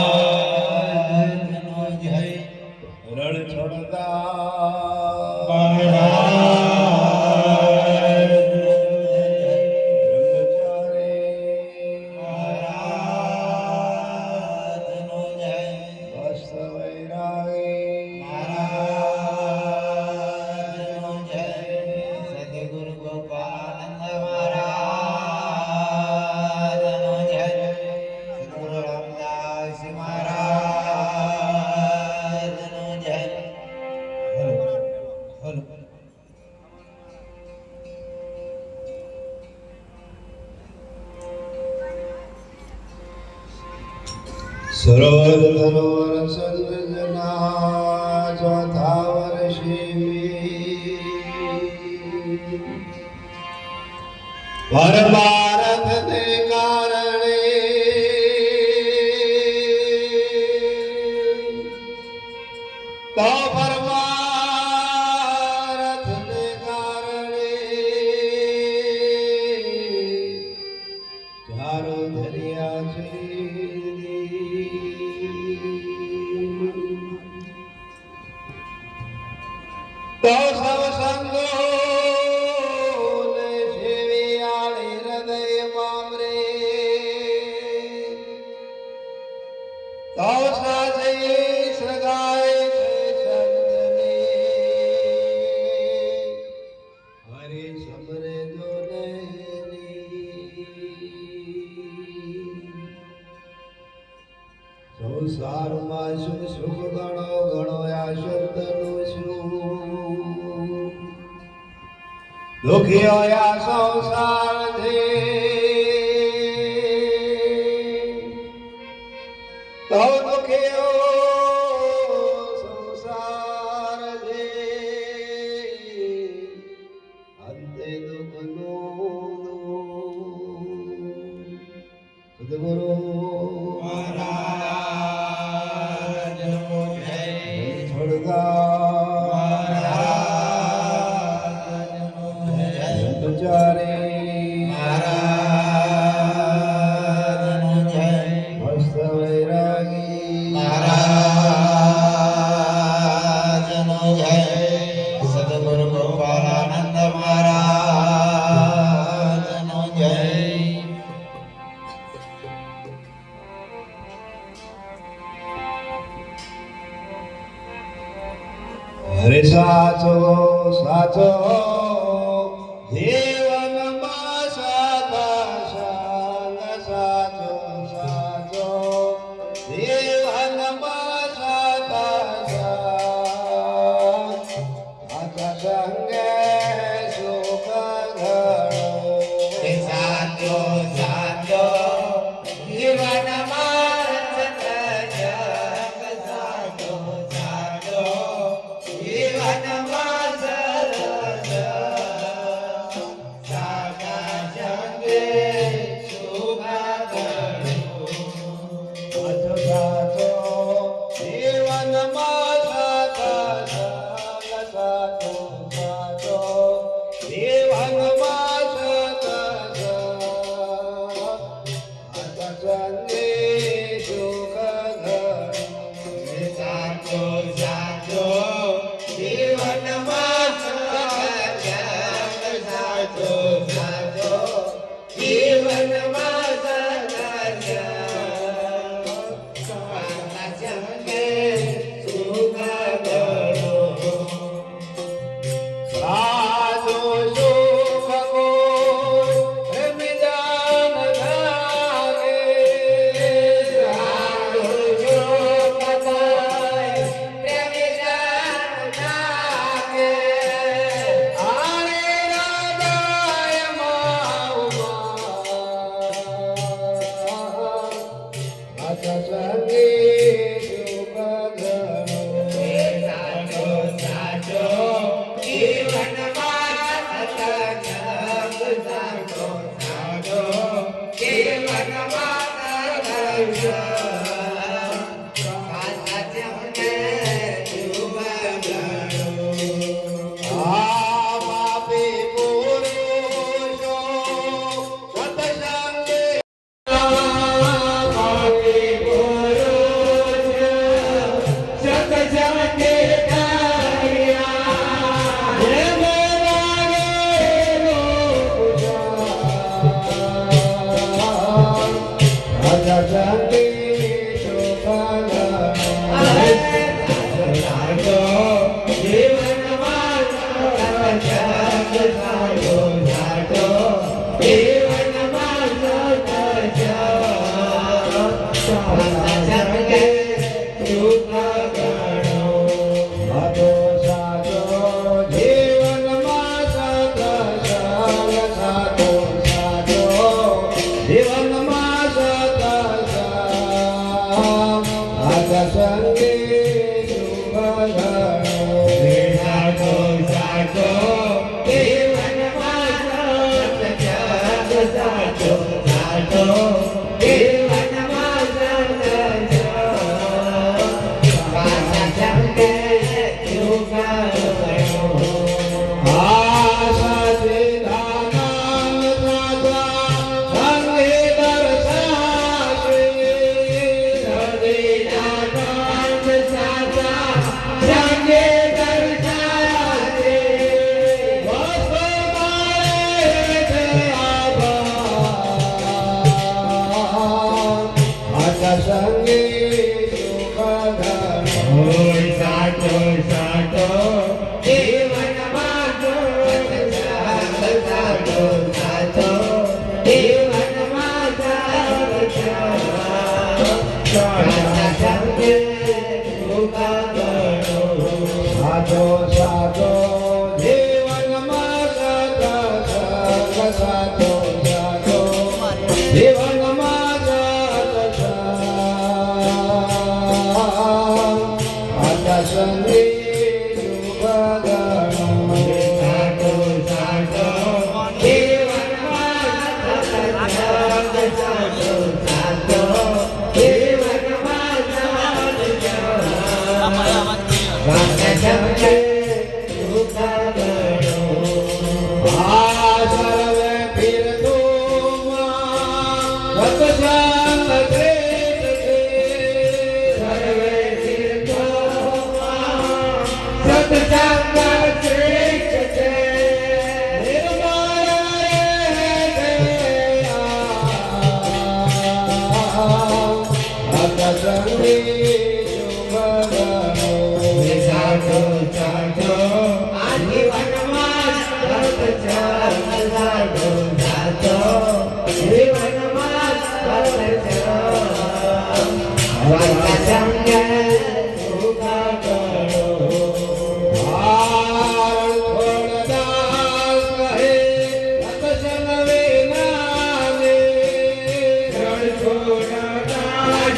મહારાજનો જય રણ છોડતા મહારાજનો જય બ્રહ્મચારી મહારાજનો જય ભસ્ત વૈરાગી મહારાજનો જય સદગુરુ ગોપાલનંદ મહારાજનો જય સદગુરુ રામદાસ મહારાજનો જય. હલો સરોવર ધરોવર સદગુરુના ચોથા વર્ષે ભારતને કારણે તો પરમાર્થને કારણે ચારો ધર્યા છે તો સવ સંગો ને સેવી આળી હૃદય મામરે તો સાજે સગાય છે સંતને હરે સમરે સંસારમાં શું સુખ ગણો ગણો આશંતનું શું દુખી આ સંસાર છે તો દુખીઓ સંસાર છે અંતે દુઃખનું સદગુરુ મહારાજનો જય છોડતા મહારાજનો જય બ્રહ્મચારી મહારાજનો જય ભસ્ત વૈરાગી મહારાજનો જય સદગુરુ ગોપાલાનંદ મહારાજનો જય. હરે સાચો સાચો જીવનમાં સાચા સંગ સાચો સાચો જીવનમાં સાચા સંગે સુખ ઘણો સાચો સાચો જીવનમાં સાચો સાચો સંગે સુખ ગણો. સાચો સાચો જીવનમાં સત્સંગ, સાચો સાચો જીવનમાં સત્સંગ. સાચા સંગે સુખ ગણો. સાચો સાચો જીવનમાં સત્સંગ, સાચો સાચો જીવનમાં સત્સંગ. સાચા સંગે સુખ ગણો. આ સચિદાનંદ સાચા સંગે દર્શાશે. સચિદાનંદ સાચા સંગે દર્શાશે. વસ્તુ મારે છે આભાર. સાચા સંગે સુખ ગણો. સાચો સાચો જીવનમાં સત્સંગ, સાચો સાચો જીવનમાં સત્સંગ. સાચા સંગે સુખ ગણો. સાચો સાચો જીવનમાં સત્સંગ, સાચો સાચો જીવનમાં સત્સંગ. સાચા સંગે સુખ ગણો. સાચો સાચો જીવનમાં સત્સંગ, સાચો સાચો જીવનમાં સત્સંગ. સાચા સંગે સુખ ગણો. આ સર્વે તીર્થોમાં સત્સંગ શ્રેષ્ઠ છે. સર્વે તીર્થોમાં સત્સંગ શ્રેષ્ઠ છે. નિર્મળ રહે છે આ સત્સંગે સુખ ગણો. સાચો સાચો જીવનમાં સત્સંગ, સાચો સાચો જીવનમાં સત્સંગ. સાચા સંગે સુખ ગણો. રણછોડદાસ કહે સત્સંગ વિનાને. રણછોડદાસ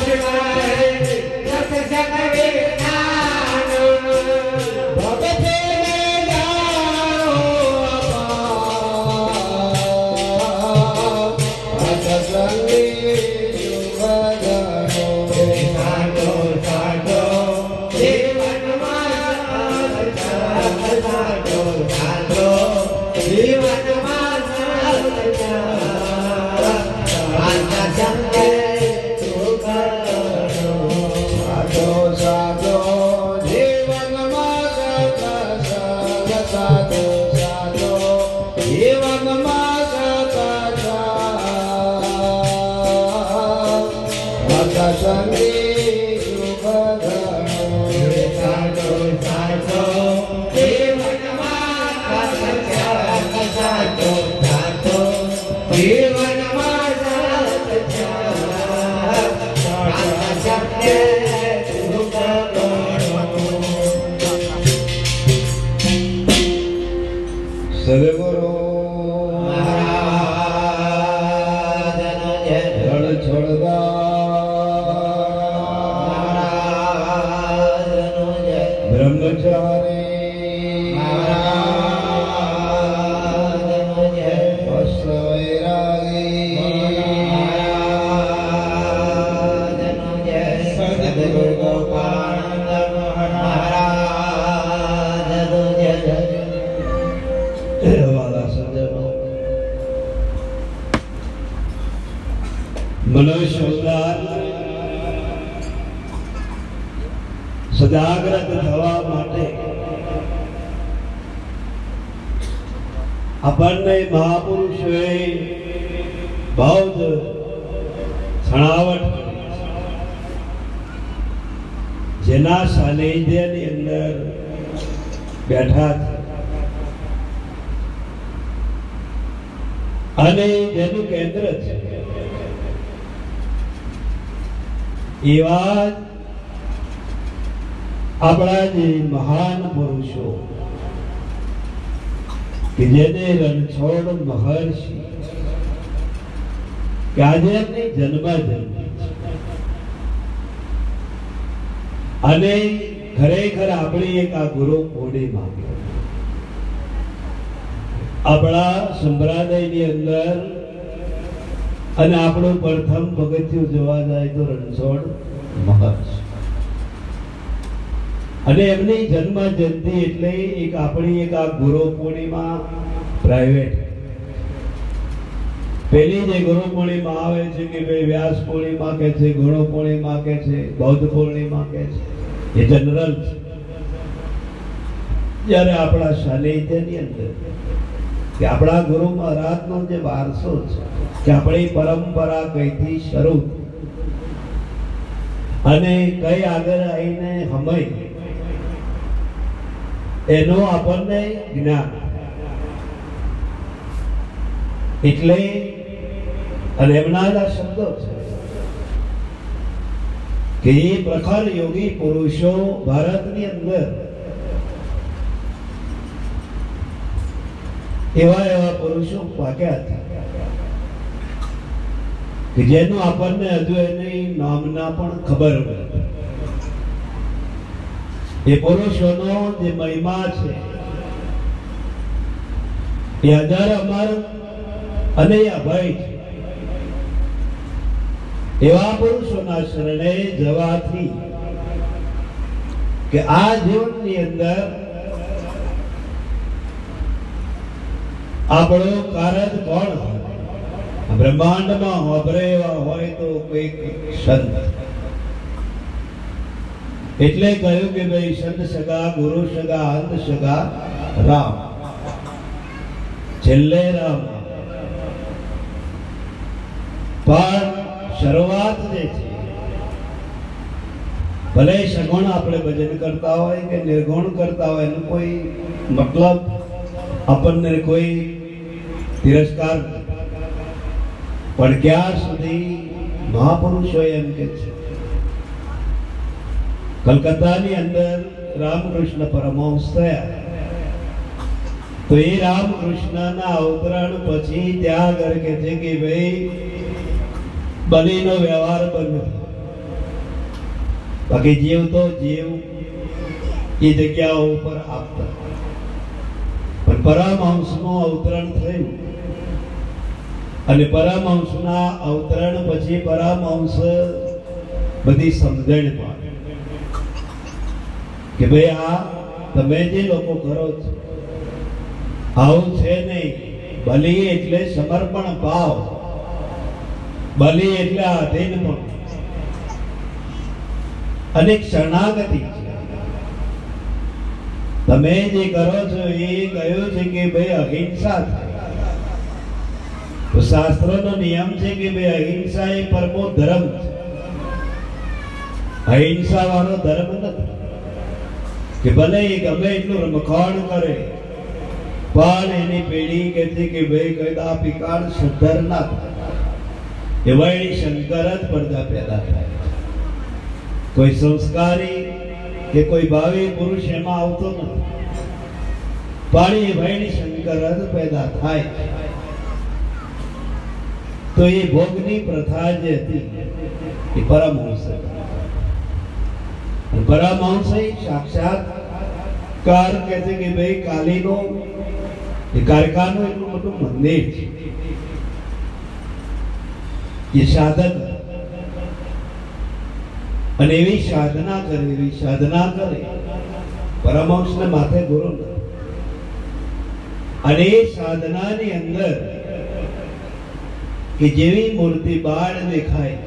કહે સત્સંગ વિનાનો. ભગતને જાણો અપાર. સાચા સંગે સુખ ગણો. સાચો સાચો જીવનમાં સત્સંગ, સાચો સાચો જીવનમાં સત્સંગ. સાચા સંગે સુખ ગણો. સાચો સાચો જીવનમાં સત્સંગ, સાચો સાચો જીવનમાં સત્સંગ. સાચા સંગે સુખ ગણો. સાચો સાચો જીવનમાં સત્સંગ, સાચો સાચો જીવનમાં સત્સંગ. સાચા સંગે સુખ ગણો. સદગુરુ મહારાજનો જય. રણછોડદાસ મહારાજનો જય. બ્રહ્મચારી મહારાજનો જય. ભસ્મ વૈરાગી મહારાજનો જય. સદગુરુ ગોપાળાનંદ મહારાજનો જય. વાલા સજ્જનો, મનુષ્ય અવતાર સજાગ્રત થવા માટે આપણને મહાપુરુષોએ બૌદ્ધ છણાવટ કરી છે. જેના સાનિધ્યની અંદર બેઠા છે અને જેનું કેન્દ્ર છે એવા જ આપણા જે મહાન પુરુષો કે જેને રણછોડ મહર્ષિ કે આજે એમની જન્મજયંતિ છે અને ખરેખર આપણી એક આ ગુરુ પૂર્ણિમા આપણા સંપ્રદાયની અંદર અને આપણું પ્રથમ પગથિયું જોવા જાય તો રણછોડ મહર્ષિ અને એમની જન્મ જયંતિ એટલે એક આપણી એક આ ગુરુ પૂર્ણિમા પ્રાઇવેટ પેલી જે ગુરુ પૂર્ણિમા આવે છે કે ભાઈ વ્યાસ પૂર્ણિમા કે છે, ગુરુ પૂર્ણિમા કે છે, બૌદ્ધ પૂર્ણિમા કે છે, એ જનરલ છે. જ્યારે આપણા સાનિધ્યની અંદર કે આપણા ગુરુ મહારાજનો જે વારસો છે કે આપણી પરંપરા કઈથી શરૂ અને કઈ આગળ આવીને હમાય એનો આપણને જ્ઞાન એટલે અને એમના આ શબ્દો છે કે એ પ્રખર યોગી પુરુષો ભારતની અંદર એવા પુરુષો પાક્યા હતા કે જેનું આપણને હજુ એની નામના પણ ખબર નથી. એ પુરુષોનો જે મહિમા છે એ હજાર અમર અને એ અભય છે. એવા પુરુષોના શરણે જવાથી કે આ જીવનની અંદર આપણો કારજ કોણ હોય બ્રહ્માંડમાં વાપરે એવા હોય તો કોઈ સંત. એટલે કહ્યું કે ભાઈ સંત સગા, ગુરુ સગા, અંત સગા રામ, છેલ્લે રામ. પણ શરૂઆત જે છે ભલે સગુણ આપણે ભજન કરતા હોય કે નિર્ગુણ કરતા હોય એનો કોઈ મતલબ આપણને કોઈ તિરસ્કાર, પણ ક્યાં સુધી મહાપુરુષો એમ કે છે કલકત્તાની અંદર રામકૃષ્ણ પરમહંસ થયા તો એ રામકૃષ્ણના અવતરણ પછી ત્યાં આગળ કે છે કે ભાઈ બલીનો વ્યવહાર બંધ, બાકી જીવ તો જીવ એ જગ્યાઓ ઉપર આપતા. પણ પરમહંસનું અવતરણ થયું અને પરમહંસના અવતરણ પછી પરમહંસ બધી સમજણ પામે કે ભાઈ આ તમે જે લોકો કરો છો આવું છે નહીં. બલિ એટલે સમર્પણ ભાવ, બલિ એટલે આધીન પણ અને શરણાગતિ છે. તમે જે કરો છો એ કહ્યું છે કે ભાઈ અહિંસા થાય. તો શાસ્ત્રોનો નિયમ છે કે ભાઈ અહિંસા એ પરમો ધર્મ છે. અહિંસા વાળો ધર્મ નથી કે ભલે એ ગમે એટલું રમખાણ કરે પણ એની પેઢી કે છે કે ભાઈ કદા પિકાર સુધર ના થાય. એવા એની શંકર જ પડદા પેદા થાય. કોઈ સંસ્કારી કે કોઈ ભાવિ પુરુષ એમાં આવતો નથી, પણ એ ભાઈની શંકર જ પેદા થાય. તો એ ભોગની પ્રથા જે હતી એ પરમહંસ, પરમહંસ સાક્ષાત્કાર કહે છે કે ભાઈ કાલીનો એ કારખાનું એટલું મોટું મંદિર છે. એ સાધક અને એવી સાધના કરે પરમહંસને માથે ગુરુ નથી. અને એ સાધનાની અંદર કે જેવી મૂર્તિ બાળ દેખાય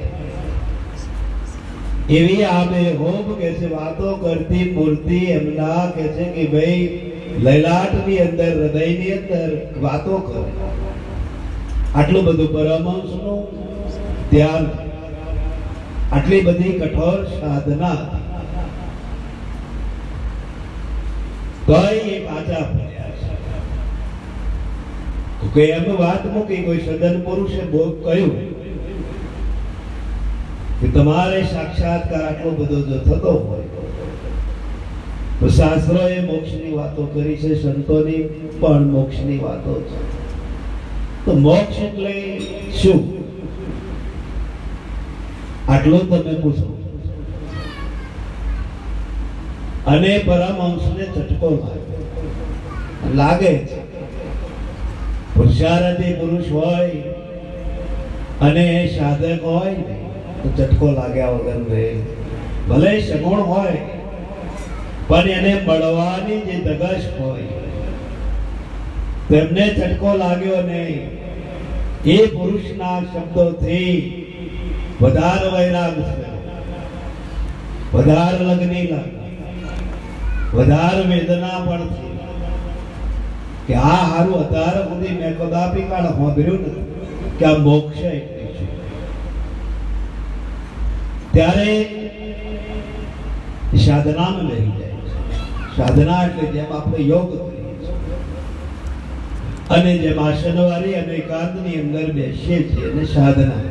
એવી આમે હોબ કે છે વાતો કરતી મૂર્તિ એમના કે છે કે ભાઈ લલાટની અંદર, હૃદયની અંદર વાતો કરે. આટલું બધું પરમહંસનું ધ્યાન, આટલી બધી કઠોર સાધના, કઈ પાછા પડ્યા છે. કોઈ એમ વાત મૂકી કોઈ સદન પુરુષે કહ્યું કે તમારે સાક્ષાત્કાર આટલો બધો જો થતો હોય તો શાસ્ત્રોએ મોક્ષની વાતો કરી છે, સંતોની પણ મોક્ષની વાતો છે. તો મોક્ષ એટલે શું? આટલું તમે પૂછો. અને પરમહંસને ચટકો લાગે છે. પુરુષાર્થી પુરુષ હોય અને સાધક હોય તો ચટકો લાગ્યા વગર રહે. ભલે સગુણ હોય પણ એને મળવાની જે ધગશ હોય તેમને ચટકો લાગ્યો નહીં. એ પુરુષના શબ્દોથી વધારે વૈરાગ છે, વધારે લગ્ની લાગે, વધારે વેદના પણ છે કે આ હારું અત્યાર સુધી મેં કદાપી કાળ સાંભળ્યું નથી કે આ મોક્ષ એટલે છે. ત્યારે સાધનામાં લઈ જાય છે. સાધના એટલે જેમ આપણે યોગ કરીએ છીએ અને જેમ આસનવાળી અને એકાંતની અંદર બેસીએ છીએ અને સાધના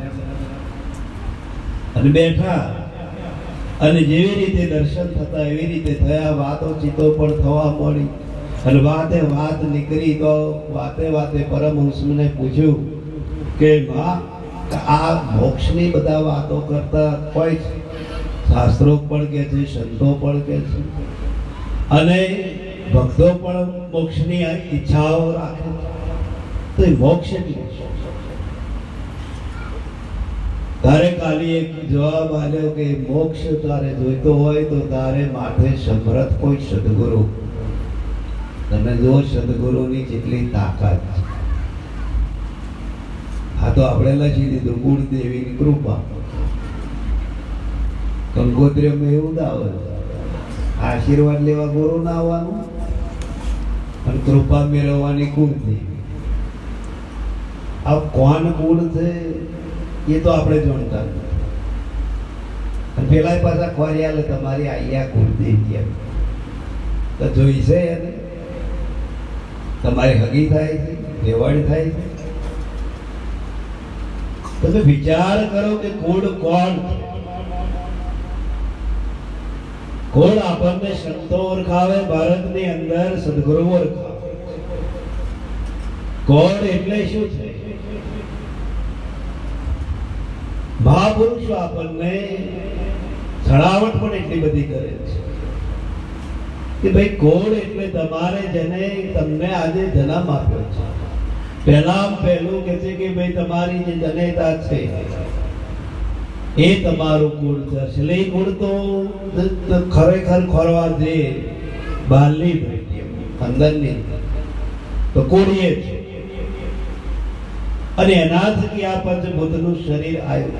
અને બેઠા અને જેવી રીતે દર્શન થતા એવી રીતે થયા. વાતો ચિતો પણ થવા મળી અને વાતે વાત નીકળી તો વાતે વાતે પરમહંસને પૂછ્યું કે આ મોક્ષની બધા વાતો કરતા કોઈ શાસ્ત્રો પણ કે છે, સંતો પણ કે છે અને ભક્તો પણ મોક્ષની ઈચ્છાઓ રાખે છે. તો એ મોક્ષ એટલે તારે ખાલી એક જવાબ આલ્યો કે મોક્ષ તારે જોઈતો હોય તો તારે માથે સમર્થ કોઈ સદગુરુ. તમે જો સદગુરુની જેટલી તાકાત છે. આ તો આપણે લખી દીધું ગુણદેવીની કૃપા. કંકોત્રીમાં એવું દાવ આશીર્વાદ લેવા ગુરુ ના આવવાનું અને કૃપા મેળવવાની કુળદેવી. આ કોણ કુળ છે એ તો આપણે જાણતા નથી. પેલા પાછા ખોરિયાલે તમારી આયા કુળદેવી તો જોઈશે એને તમારી હગી થાય છે, રેવાડી થાય છે. તમે વિચાર કરો કે કુળ કોણ? કુળ આપણને સંતો ઓળખાવે, ભારતની અંદર સદગુરુ ઓળખાવે. કોણ એટલે શું છે? મહાપુરુષો આપણને છળાવટ પણ એટલી બધી કરે છે કે ભાઈ કોણ એટલે તમારે જેને તમને આજે જન્મ આપ્યો છે. પહેલું કે છે કે ભાઈ તમારી જે જનેતા છે એ તમારું કુળ છે. અસલી કુળ તો ખરેખર ખોરવા દે બહારની દ્રષ્ટિએ, અંદરની તો કુળ એ છે. અને એના થકી આ પંચભૂતનું શરીર આવ્યું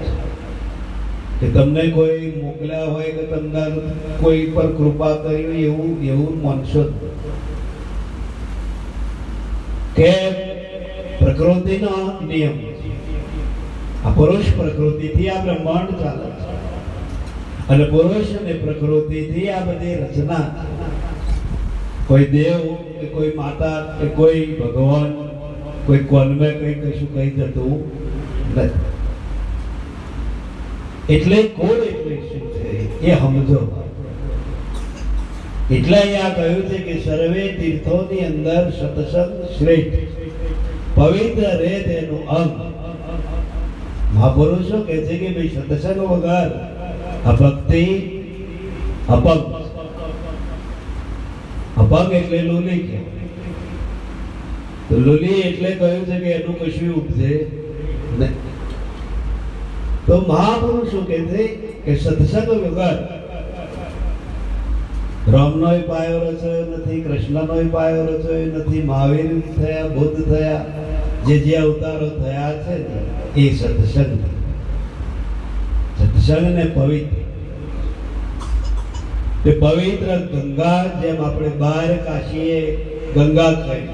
છે કે તમને કોઈ મોકલ્યા હોય કે તમને કોઈ પર કૃપા કરી હોય એવું માનશો કે પ્રકૃતિનો નિયમ. આ પુરુષ પ્રકૃતિથી આ બ્રહ્માંડ ચાલે છે અને પુરુષ અને પ્રકૃતિથી આ બધી રચના. કોઈ દેવ કે કોઈ માતા કે કોઈ ભગવાન કોઈ કોલમે કઈ કશું કહી જતું નથી. એટલે કોણ એટલે શું છે એ સમજો. એટલે અહીંયા કહ્યું છે કે સર્વે તીર્થોની અંદર સત્સંગ શ્રેષ્ઠ, પવિત્ર રહે તેનું અંગ. મહાપુરુષો કહે છે કે ભાઈ સત્સંગ વગર અભક્તિ અપંગ. અપંગ એટલે લોલી કે તો લોલી એટલે કહ્યું છે કે એનું કશું ઉપજે નહીં. તો મહાપુરુષો કહે છે કે સત્સંગ વગર રામનોય પાયો રચાયો નથી, કૃષ્ણનોય પાયો રચાયો નથી, મહાવીર થયા, બુદ્ધ થયા, જે અવતારો થયા છે એ સત્સંગ. સત્સંગ ને પવિત્ર તે પવિત્ર ગંગા, જેમ આપણે બહાર કાશીએ ગંગા કહી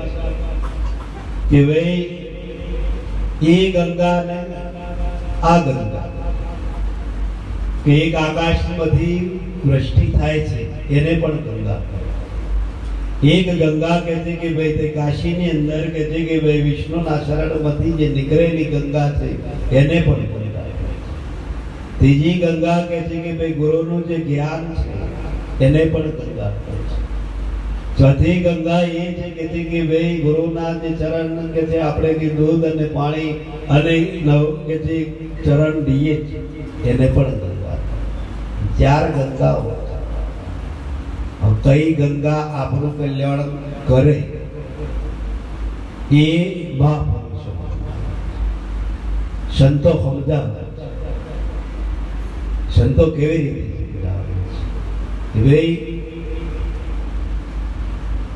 કે ભાઈ એ ગંગા ને આ ગંગા કે એક આકાશમાંથી વૃષ્ટિ થાય છે એને પણ ગંગા. એક ગંગા કહે છે કે ભાઈ તે કાશીની અંદર કહે છે કે ભાઈ વિષ્ણુના શરણમાંથી જે નીકળેલી ગંગા છે એને પણ ગંગા. ત્રીજી ગંગા કહે છે કે ભાઈ ગુરુનું જે જ્ઞાન છે એને પણ ગંગા કહે છે. ચોથી ગંગા એ છે કે ભાઈ ગુરુના જે ચરણ કે છે આપણે કે દૂધ અને પાણી અને કે છે ચરણ દઈએ એને પણ ગંગા. 4 ગંગાઓ. કઈ ગંગા આપણું કલ્યાણ કરે એ મહાપુરુષો સંતો સમજાવે. સંતો કેવી રીતે સમજાવે છે ભાઈ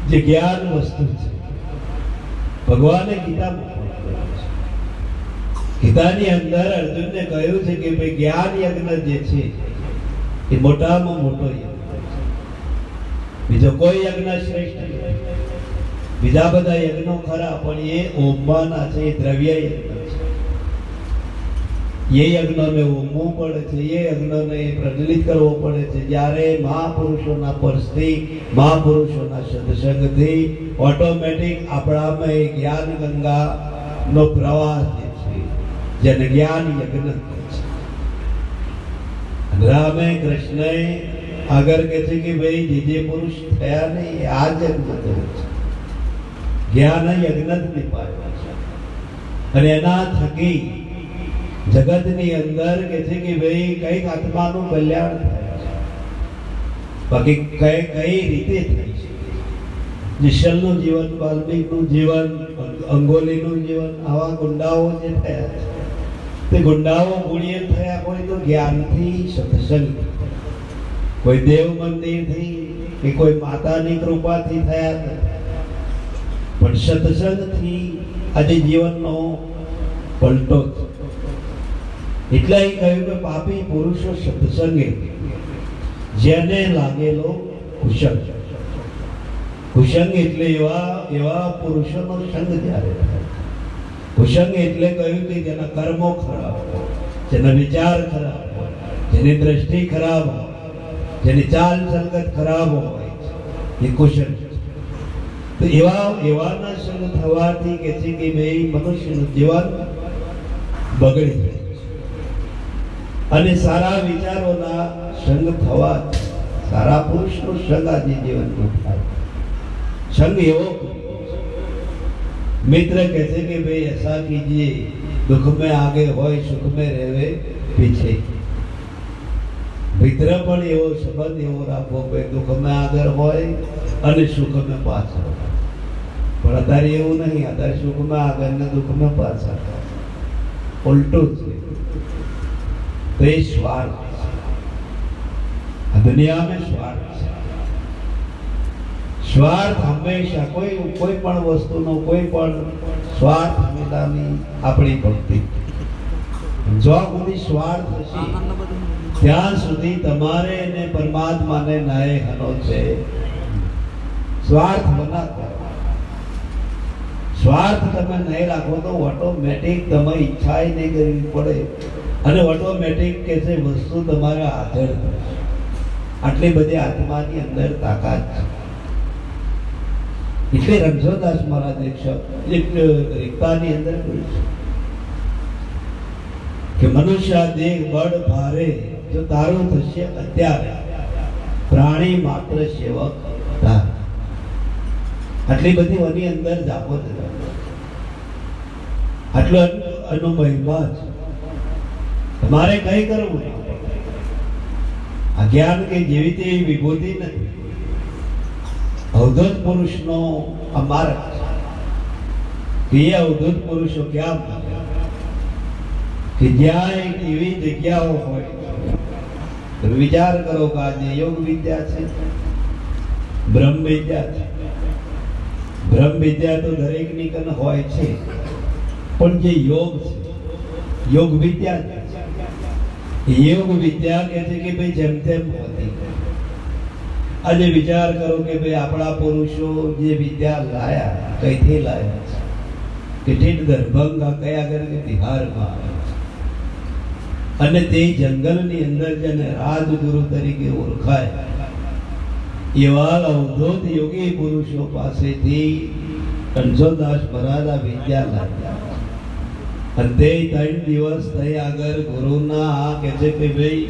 જે જ્ઞાન વસ્તુ છે ભગવાને ગીતાની અંદર અર્જુનને કહ્યું છે કે ભાઈ જ્ઞાન યજ્ઞ જે છે એ મોટામાં મોટો યજ્ઞ. બીજો કોઈ યજ્ઞ શ્રેષ્ઠ નથી. બીજા બધા યજ્ઞો ખરા પણ એ ઓમવાના છે, એ દ્રવ્ય યજ્ઞ છે. એ યજ્ઞને ઓમવું પડે છે, એ યજ્ઞને પ્રજ્વલિત કરવો પડે છે. જ્યારે મહાપુરુષોના પરથી મહાપુરુષોના સત્સંગથી ઓટોમેટિક આપણામાં એ જ્ઞાન ગંગાનો પ્રવાહ જે છે જેને જ્ઞાન યજ્ઞ કહે છે. રામે કૃષ્ણએ આગળ કહે છે કે ભાઈ જે પુરુષ થયા ને એ આ જ યજ્ઞ કરે છે. જ્ઞાન યજ્ઞ જ નિપાયો છે અને એના થકી જગતની અંદર કે છે કે ભાઈ કઈક આત્માનું કલ્યાણ થાય છે. બાકી કઈ રીતે થાય છે? નિશ્ચલનું જીવન, વાલ્મીકનું જીવન, અંગોલીનું જીવન, આવા ગુંડાઓ જે થયા છે તે ગુંડાઓ ગુણ્ય થયા કોઈ તો જ્ઞાનથી, સત્સંગ, કોઈ દેવ મંદિરથી કે કોઈ માતાની કૃપાથી થયા નથી, પણ સત્સંગથી આજે જીવનનો પલટો છે. એટલે કહ્યું કે પાપી પુરુષો સત્સંગે જેને લાગેલો કુશંગ. કુશંગ એટલે એવા પુરુષોનો સંગ જ્યારે થાય. કુશંગ એટલે કહ્યું કે જેના કર્મો ખરાબ હોય, જેના વિચાર ખરાબ હોય, જેની દ્રષ્ટિ ખરાબ હોય, જેની ચાલ સંગત ખરાબ હોય એ કુશંગ. તો એવાના સંગ થવાથી કે છે કે ભાઈ મનુષ્યનું જીવન બગડી જાય અને સારા વિચારોના સંગ થવા, સારા પુરુષનો સંગ આજે જીવનમાં થાય. સંગ એવો મિત્ર કહે છે કે ભાઈ ऐसा कीजिए दुख में आगे હોય सुख में रहवे पीछे. મિત્ર પણ એવો સંબંધ એવો રાખવો કે દુઃખમાં આગળ હોય અને સુખમાં પાછળ. પણ અત્યારે એવું નહીં. અત્યારે સુખમાં આગળ ને દુઃખમાં પાછળ, ઉલટું છે. તો એ સ્વાર્થ છે. આ દુનિયામાં સ્વાર્થ છે. સ્વાર્થ હંમેશા કોઈ પણ વસ્તુનો કોઈ પણ સ્વાર્થ વિનાની આપણી ભક્તિ. જો સુધી સ્વાર્થ હશે ત્યાં સુધી તમારે અને પરમાત્માને ન્યાય હનો છે. સ્વાર્થ બના કરો. સ્વાર્થ તમે નહીં રાખો તો ઓટોમેટિક તમે ઈચ્છા નહીં કરવી પડે અને ઓટોમેટિક કે છે વસ્તુ તમારા હાજર થશે. આટલી બધી આત્માની અંદર તાકાત છે. એટલે રણછોડદાસ મહારાજ એકતાની અંદર કહ્યું છે કે મનુષ્ય દેહ બળ ભારે જો તારું થશે અત્યારે પ્રાણી માત્ર સેવક તાર. આટલી બધી ઓની અંદર જાપો છે. આટલો એનો મહિમા છે. તમારે કઈ કરવું નહીં. આ જ્ઞાન કે જેવી તેવી વિભૂતિ નથી. અવધૂત પુરુષનો આ માર્ગ છે. એ અવધૂત પુરુષો ક્યાં કે જ્યાં એક એવી જગ્યાઓ હોય. વિચાર કરો કે આજે યોગ વિદ્યા છે, બ્રહ્મ વિદ્યા છે. બ્રહ્મ વિદ્યા તો દરેકની કન હોય છે, પણ જે યોગ છે, યોગ વિદ્યા છે. યોગ વિદ્યા કહે છે કે ભાઈ જેમ તેમ હોતી. આજે વિચાર કરો કે ભાઈ આપણા પુરુષો જે વિદ્યા લાયા કઈથી લાયા છે? કે ઠીક દરભંગા કયા કરે કે બિહારમાં આવે છે. અને તે જંગલની અંદર જેને રાજગુરુ તરીકે ઓળખાય એવા અવધૂત યોગી પુરુષો પાસેથી રણછોડદાસ મહારાજ વિદ્યા લાવ્યા. અને તે 3 દિવસ થઈ આગળ ગુરુના આ કહે છે કે ભાઈ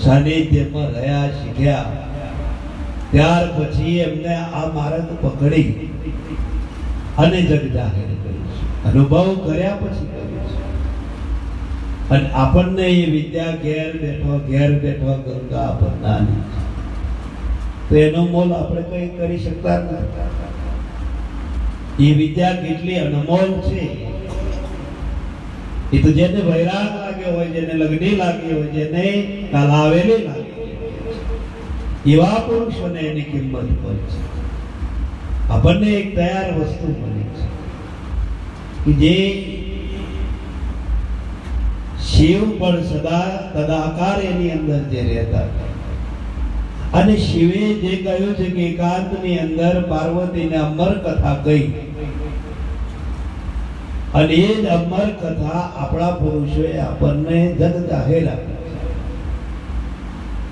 સાનિધ્યમાં રહ્યા શીખ્યા. ત્યાર પછી એમને આ માર્ગ પકડી અને જગ જાહેર કર્યું છે. અનુભવ કર્યા પછી કર્યું છે. અને આપણને એ વિદ્યા ઘેર બેઠો ગંગા આપણને તો એનો મોલ આપણે કઈ કરી શકતા નથી. એ વિદ્યા કેટલી અનમોલ છે એ તો જેને વૈરાગ લાગ્યો હોય, જેને લગ્ની લાગી હોય, જેને કાલાવેલી લાગી હોય, એવા પુરુષોને એની કિંમત હોય છે. આપણને એક તૈયાર વસ્તુ મળી છે કે જે શિવ પણ સદા તદાકાર એની અંદર જે રહેતા હતા. અને શિવે જે કહ્યું છે કે એકાંતની અંદર પાર્વતીને અમર કથા કહી, અને એ જ અમર કથા આપણા પુરુષોએ આપણને જગ જાહેર આપી.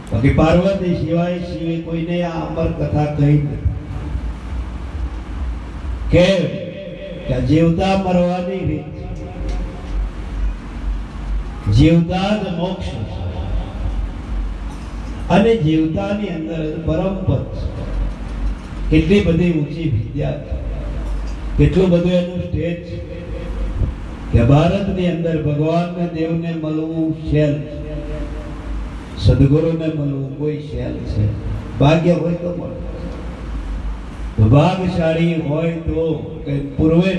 બાકી પાર્વતી સિવાય શિવે કોઈને આ અમર કથા કહી નથી. કેમ કે જીવતા મરવાની રીત, જીવતા જ મોક્ષ છે. અને જીવતાની અંદર પરમ પદ છે. કેટલી બધી ઊંચી વિદ્યા છે, કેટલું બધું એનું સ્ટેજ છે કે ભારતની અંદર ભગવાનને દેવને મળવું શેલ છે, સદગુરુને મળવું કોઈ શેલ છે. ભાગ્ય હોય તો મળે, ભાગશાળી હોય તો કે પૂર્વે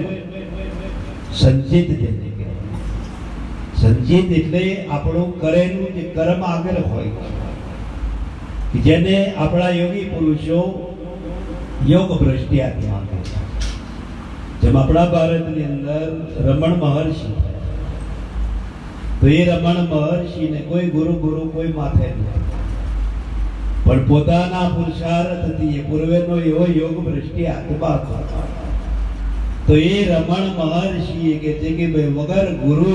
સંચિત જેને કહેવાય. સંચિત એટલે આપણું કરેલું જે કર્મ આગળ હોય છે, જેને આપણા યોગી પુરુષો યોગ ભ્રષ્ટિ આત્મા કહે છે. જેમ આપણા ભારતની અંદર રમણ મહર્ષિ, તો એ રમણ મહર્ષિને કોઈ ગુરુ કોઈ માથે નથી, પણ પોતાના પુરુષાર્થથી એ પૂર્વેનો એવો યોગ ભ્રષ્ટિ આત્મા હતો. તો એ રમણ મહર્ષિ કે છે કે ભાઈ વગર ગુરુ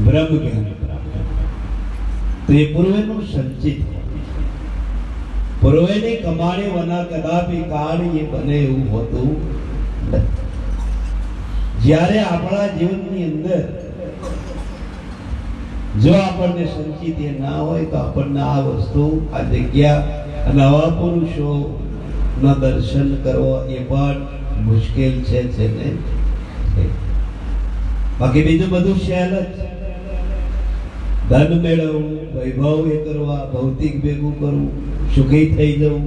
બ્રહ્મ જ્ઞાન પ્રાપ્ત. તો એ પૂર્વેનું સંચિત, પૂર્વેની કમાણી વના કદાપી કાળ એ બને એવું હોતું નથી. જ્યારે આપણા જીવનની અંદર જો આપણને સંચિત એ ના હોય તો આપણને આ વસ્તુ, આ જગ્યા અને આવા પુરુષો નો દર્શન કરવો એ પણ મુશ્કેલ છે ને. બાકી બીજું બધું શેલ જ. ધન મેળવવું, વૈભવ એ કરવા, ભૌતિક ભેગું કરવું, સુખી થઈ જવું,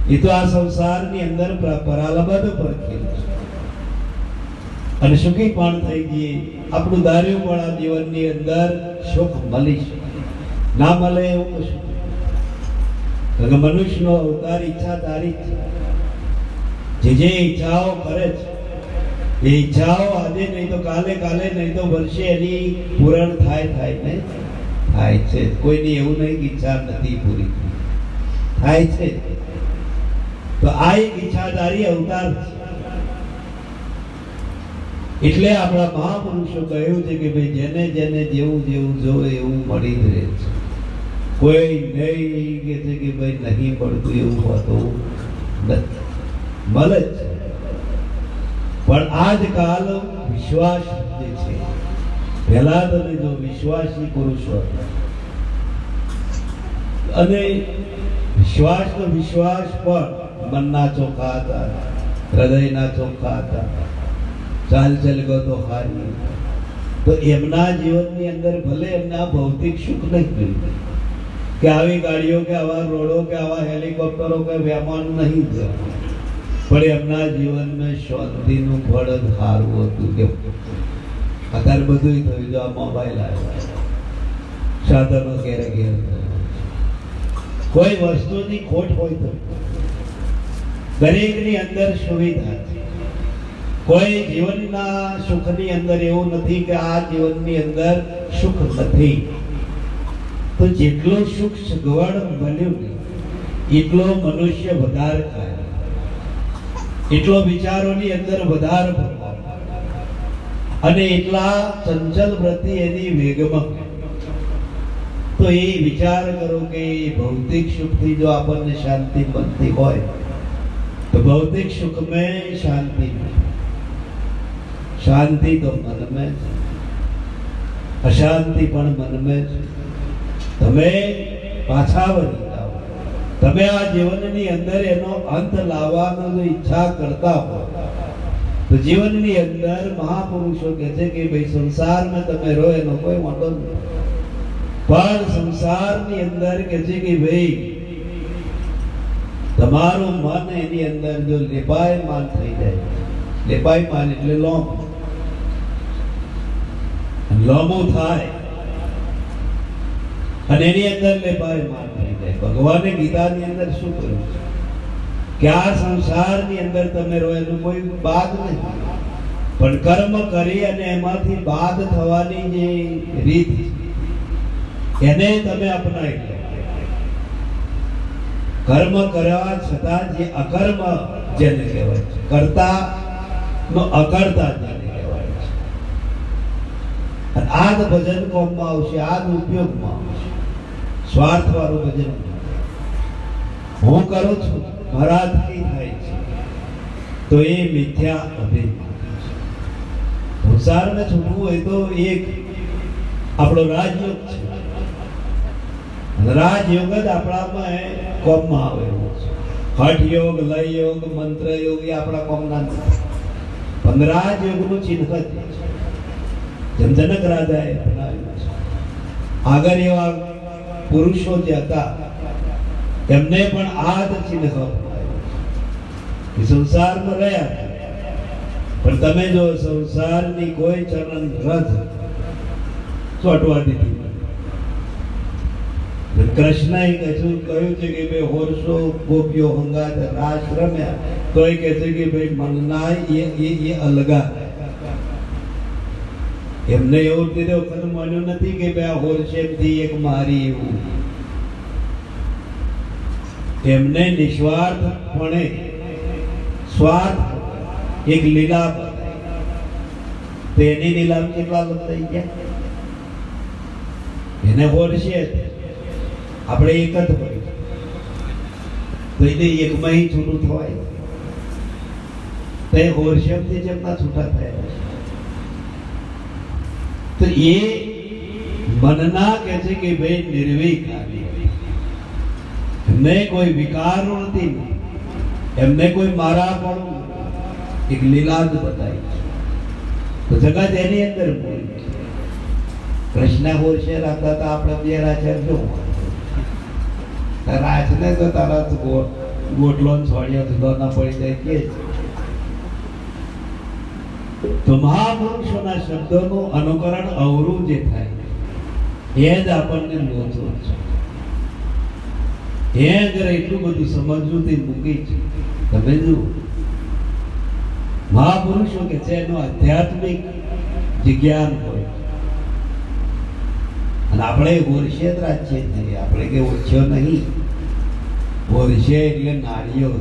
એ તો આ સંસારની અંદર પરાલબદ્ધ પર ખેલ છે. અને સુખી પણ થઈ જઈએ, આપણું ધાર્યું પણ આ જીવનની અંદર સુખ મળી છે. ના મળે એવું કશું. કારણ કે મનુષ્યનો અવતાર ઈચ્છા તારી છે. જે ઈચ્છાઓ કરે છે એ ઈચ્છાઓ આજે નહીં તો કાલે, કાલે નહીં તો વર્ષે એની પૂરણ થાય ને થાય છે. કોઈની એવું નહીં કે ઈચ્છા નથી પૂરી થાય છે. તો આ એક ઈચ્છાધારી અવતાર છે. એટલે આપણા મહાપુરુષો કહ્યું છે કે ભાઈ જેને જેને જેવું જેવું જોવે એવું મળી જ રહે છે. કોઈ નહીં કે છે કે ભાઈ નહીં પડતું એવું હોતું નથી, મળે જ છે. પણ આજકાલ વિશ્વાસ જે છે, પહેલા તમે જો વિશ્વાસી પુરુષો હતા, અને વિશ્વાસનો વિશ્વાસ પણ મનના ચોખ્ખા હતા, હૃદયના ચોખ્ખા હતા, ચાલ ગો તો હારી. તો એમના જીવનની અંદર ભલે એમના ભૌતિક સુખ નહીં મળ્યું, કે આવી ગાડીઓ કે આવા રોડો કે આવા હેલિકોપ્ટરો કે વિમાન નહીં થયા, પણ એમના જીવનમાં શાંતિનું ફળ જ સારું હતું. કે અત્યારે બધું થયું, જો આ મોબાઈલ આવ્યા, સાધનો ઘેરે ઘેર, કોઈ વસ્તુની ખોટ હોય તો દરેકની અંદર સુવિધા છે. કોઈ જીવનના સુખની અંદર એવું નથી કે આ જીવનની અંદર સુખ નથી. તો જેટલું સુખ સગવડ મળ્યું એટલો મનુષ્ય વધારે થાય, એટલો વિચારોની અંદર વધારે ભરવા, અને એટલા ચંચલ વૃત્તિ એની વેગમાં. તો એ વિચાર કરો કે ભૌતિક સુખથી જો આપણને શાંતિ મળતી હોય તો ભૌતિક સુખ મેં શાંતિ નહીં. શાંતિ તો મન में છે, અશાંતિ પણ મન में છે. તમે પાછા વળી જાઓ. તમે આ જીવનની અંદર એનો અંત લાવવાનો જો ઈચ્છા કરતા હો તો જીવનની અંદર મહાપુરુષો કહે છે કે ભાઈ સંસારમાં તમે રહો એનો કોઈ વાંધો નથી, પણ સંસારની અંદર કહે છે કે ભાઈ તમારું મન એની અંદર જો લેપાયમાન થઈ જાય, લેપાયમાન એટલે લોમો થાય અને એની અંદર લેપાયમાન થઈ જાય. ભગવાને ગીતાની અંદર શું કહ્યું છે કે આ સંસારની અંદર તમે રહો એનું કોઈ બાદ નહીં, પણ કર્મ કરી અને એમાંથી બાદ થવાની જે રીત એને તમે અપનાવી લો. કર્મ કરવા છતાં જે અકર્મ જેને કહેવાય છે, કર્તા નો અકર્તા જેને કહેવાય છે, અને આદ ભજન કોમમાં આવશે, આદ ઉપયોગમાં આવશે. સ્વાર્થ વાળું ભજન હું કરું છું મારાથી થાય છે તો એ મિથ્યા અભિમાન છે. સંસારમાં છૂટવું હોય તો એક આપણો રાજયોગ છે, રાજયોગ જ આપણામાં કોમમાં આવે એવું છે. હઠ યોગ, લય યોગ, મંત્ર યોગ એ આપણા કોમના નથી, પણ રાજયોગનું ચિહ્ન જ છે. જેમ જનક રાજાએ બનાવ્યું છે. આગળ એવા પુરુષો જે હતા એમને પણ આ જ ચિહ્ન સંસારમાં રહ્યા, પણ તમે જો સંસારની કોઈ ચરણ રથ ચોટવા દીધી. કૃષ્ણએ કહ્યું છે કે ભાઈ હોરસો ગોપીઓ હંગાત રાસ રમ્યા તો એ કહે છે કે ભાઈ મનના એ અલગા. એમને એવું તે વખત માન્યું નથી કે ભાઈ આ હોરસેમથી એક મારી એવું. એમને નિસ્વાર્થપણે સ્વાર્થ એક લીલા તેની લીલા કેટલા લોકો થઈ ગયા. એને હોરશે આપણે એક જ હોય તો એને એકમાં ही છૂટું થવાય. તે હોરશેમથી જેમના છૂટા થયા છે તો એ મનના કહે છે કે ભાઈ નિર્વિકારી, એમને કોઈ વિકારો નથી, એમને કોઈ મારા પણ એક લીલા જ બતાવી છે. તો જગત એની અંદર બોલી કૃષ્ણ હોરશે રાખતા હતા આપણે બે રાજા જો રાજને તો તારા ગોટલો છોડ્યો જુદો ના પડી જાય કે તો મહાપુરુષોના શબ્દોનું અનુકરણ અવરું જે થાય એ જ આપણને લોચો છે. એ અગર એટલું બધું સમજવું તે મૂકી છે. તમે જુઓ મહાપુરુષો કે છે એનું આધ્યાત્મિક જ્ઞાન હોય અને આપણે ઓરશે જ રાજ્ય નહીં, આપણે કે ઓછો નહીં. ઓરશે એટલે નારીઓ